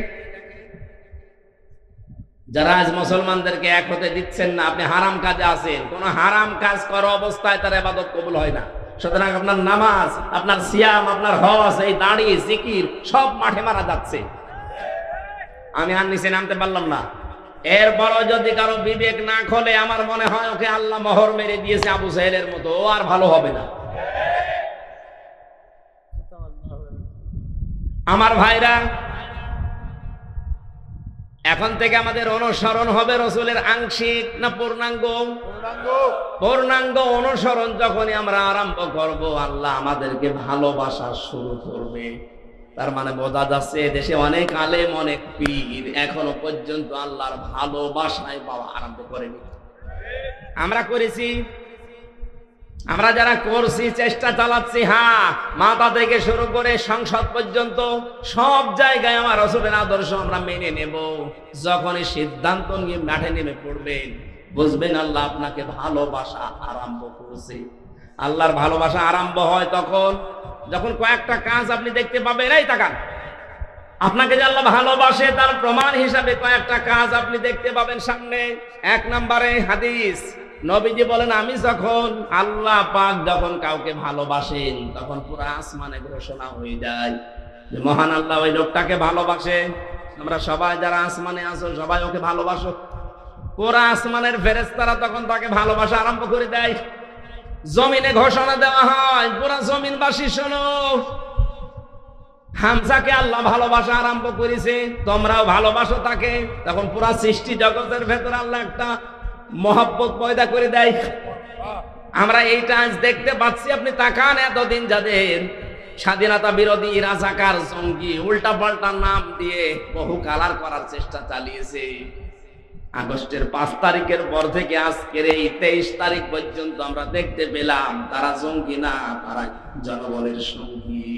[SPEAKER 1] যারা আজ মুসলমানদেরকে এক হতে দিচ্ছেন না, আপনি হারাম কাজে আছেন। কোন হারাম কাজ করা অবস্থায় তার ইবাদত কবুল হয় না। সুতরাং আপনার নামাজ, আপনার সিয়াম, আপনার হজ, এই দাড়ি, জিকির সব মাঠে মারা যাচ্ছে। আমি আর নিচে নামতে পারলাম না। এরপরও যদি কারো বিবেক না খোলে, আমার মনে হয় ওকে আল্লাহ মোহর মেরে দিয়েছে আবু জাহেলের মতো, ও আর ভালো হবে না। আমার ভাইরা, এখন থেকে আমাদের অনুসরণ হবে রসুলের আংশিক না পূর্ণাঙ্গ? পূর্ণাঙ্গ অনুসরণ যখনই আমরা আরম্ভ করব, আল্লাহ আমাদেরকে ভালোবাসা শুরু করবে। তার মানে বোঝা যাচ্ছে দেশে অনেক আলেম, অনেক পীর এখনো পর্যন্ত আল্লাহর ভালোবাসায় পাওয়া আরম্ভ করেনি। আমরা করেছি, আমরা যারা করছি, চেষ্টা চালাচ্ছি। হ্যাঁ, মাথা থেকে শুরু করে সংসদ পর্যন্ত সব জায়গায় আমার রাসূলের আদর্শ আমরা মেনে নেব। যখনই সিদ্ধান্ত নিয়ে মাঠে নেমে পড়বেন, বুঝবেন আল্লাহ আপনাকে ভালোবাসা আরম্ভ করেছে। আল্লাহর ভালোবাসা আরম্ভ হয় তখন যখন কয়েকটা কাজ আপনি দেখতে পাবেন। এই তাকান, আপনাকে যে আল্লাহ ভালোবাসে তার প্রমাণ হিসাবে কয়েকটা কাজ আপনি দেখতে পাবেন সামনে। 1 নম্বরে হাদিস, নবীজি বলেন, আমি যখন, আল্লাহ পাক যখন কাউকে ভালোবাসেন, তখন পুরো আসমানে ঘোষণা হয়ে যায় যে মহান আল্লাহ ওই লোকটাকে ভালোবাসে। আমরা সবাই যারা আসমানে আছো, সবাই ওকে ভালোবাসো। পুরো আসমানের ফেরেশতারা তখন তাকে ভালোবাসা আরম্ভ করে দেয়। জমিনে ঘোষণা দেওয়া হয়, পুরো জমিনবাসী শোনো, হামজাকে আল্লাহ ভালোবাসা আরম্ভ করেছে, তোমরাও ভালোবাসো তাকে। তখন পুরো সৃষ্টি জগতের ভেতরে আল্লাহ একটা মহব্বত পয়দা করে দেয়। আমরা এইটা আজ দেখতে পাচ্ছি। আপনি তাকান, এতদিন যাদের স্বাধীনতা বিরোধী, রাজাকার, জঙ্গি, উল্টা পাল্টা নাম দিয়ে বহু কালার করার চেষ্টা চালিয়েছে, আগস্টের 5 তারিখের পর থেকে আজকের এই 23 তারিখ পর্যন্ত আমরা দেখতে পেলাম তারা জঙ্গি না, তারা জনগণের সঙ্গী।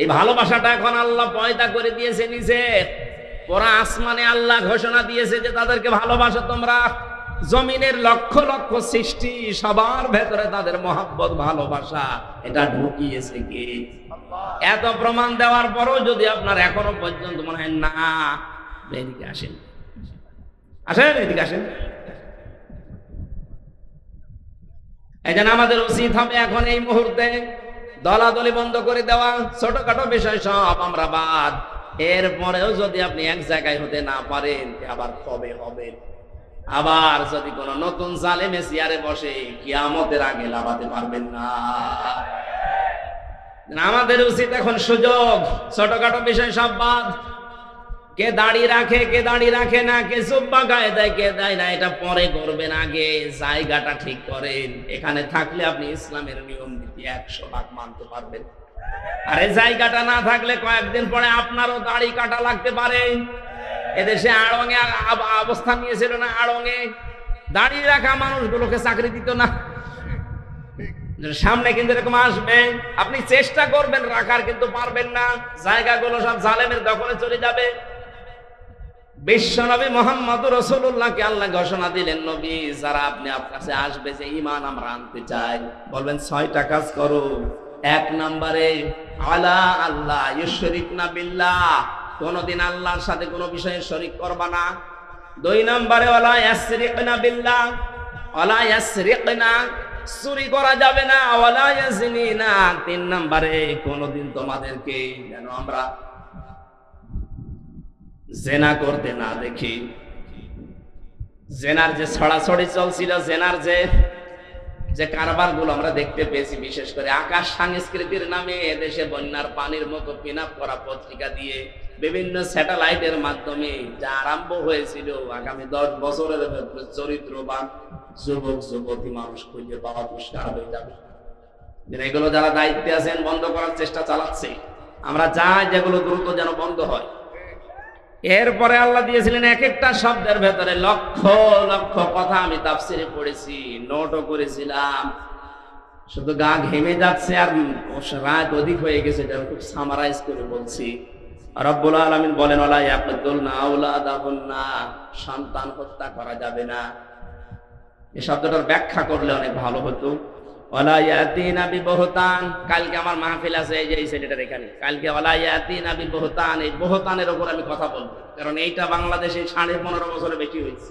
[SPEAKER 1] এই ভালোবাসাটা এখন আল্লাহ পয়দা করে দিয়েছে নিজে। পুরা আসমানে আল্লাহ ঘোষণা দিয়েছে যে তাদেরকে ভালোবাসো তোমরা। জমিনের লক্ষ লক্ষ সৃষ্টি সবার ভেতরে তাদের মহব্বত ভালোবাসা এটা ঢুকিয়েছে কি? এত প্রমাণ দেওয়ার পরও যদি আপনার এখনো পর্যন্ত মনে হয় না, এদিকে আসেন, আসেন, এদিকে আসেন। এই জন্য আমাদের উচিত হবে এখন এই মুহূর্তে দলাদলি বন্ধ করে দেওয়া, ছোটখাটো বিষয় সব আমরা বাদ। এরপরেও যদি আপনি এক জায়গায় হতে না পারেন, আবার কবে হবে? আবার যদি কোন নতুন জালেমে চেয়ারে বসে, কিয়ামতের আগে লাভাতে পারবেন না। আমাদের উচিত এখন সুযোগ, ছোটখাটো বিষয় সব বাদ। কে দাড়ি রাখে, কে দাড়ি রাখে না, কে জুব্বা গায়ে দেয়, কে দেয় না, এটা পরে করবেন, আগে জায়গাটা ঠিক করেন। এখানে থাকলে আপনি ইসলামের নিয়ম নীতি 100% মানতে পারবেন। আর এই জায়গাটা না থাকলে কয়েকদিন পরে আপনারও দাড়ি কাটা লাগতে পারে। এদেশে আড়ঙে অবস্থান নিয়েছিল না, আড়ঙে দাড়ি রাখা মানুষগুলোকে চাকরি দিত না। সামনে কিন্তু এরকম আসবে, আপনি চেষ্টা করবেন রাখার, কিন্তু পারবেন না। জায়গাগুলো সব জালেমের দখলে চলে যাবে। বিশ্বনবী মুহাম্মদুর রাসূলুল্লাহকে আল্লাহ ঘোষণা দিলেন, নবী যারা আপনি আপনার কাছে আসবে যে ঈমান আমরা আনতে চাই, বলবেন 6টা কাজ করো। 1 নম্বরে আলা আল্লাহ ইউশরিকনা বিল্লাহ, কোনদিন আল্লাহর সাথে কোনো বিষয়ে শরীক করবা না। 2 নম্বরে ওয়ালা ইয়াসরিকনা বিল্লাহ, ওয়ালা ইয়াসরিকনা, চুরি করা যাবে না। ওয়ালা ইয়াজনিনা, 3 নম্বরে কোনদিন তোমাদেরকে যেন আমরা জেনা করতে না দেখি। জেনার যে ছড়াছড়ি চলছিল, জেনার যে কারবার গুলো আমরা দেখতে পেয়েছি, বিশেষ করে আকাশ সংস্কৃতির নামে এদেশে বন্যার পানির মতো পিন আপ করা পত্রিকা দিয়ে বিভিন্ন স্যাটেলাইটের মাধ্যমে যা আরম্ভ হয়েছিল, আগামী 10 বছরের ভেতরে চরিত্রবান যুবক যুবতী মানুষ খুঁজে পাওয়া দুষ্কার হয়ে যাবে। এগুলো যারা দায়িত্বে আছেন বন্ধ করার চেষ্টা চালাচ্ছে। আমরা চাই যেগুলো দ্রুত যেন বন্ধ হয়। এরপরে আল্লাহ দিয়েছিলেন এক একটা শব্দের ভেতরে লক্ষ লক্ষ কথা। আমি তাফসিরে পড়েছি, নোটও করেছিলাম, শুধু গা ঘেমে যাচ্ছে আর রাত অধিক হয়ে গেছে, এটা খুব সামারাইজ করে বলছি। রব্বুল আলামিন বলেন, ওয়ালা ইয়াকতুলনা আওলাদাহুন্না, সন্তান হত্যা করা যাবে না। এই শব্দটার ব্যাখ্যা করলে অনেক ভালো হতো। ওয়ালা ইয়াতিনা বিবহতান, কালকে আমার মাহফিল আছে, এই যে এই ছেলেটার এখানে, কালকে ওয়ালা ইয়াতিনা বিবহতান, এই বহতানের উপর আমি কথা বলবো, কারণ এইটা বাংলাদেশে 15.5 বছরে বেশি হয়েছে।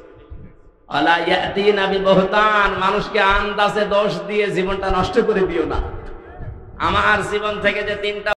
[SPEAKER 1] ওয়ালা ইয়াতিনা বিবহতান, মানুষকে আন্দাজে দোষ দিয়ে জীবনটা নষ্ট করে দিও না। আমার জীবন থেকে যে 3টা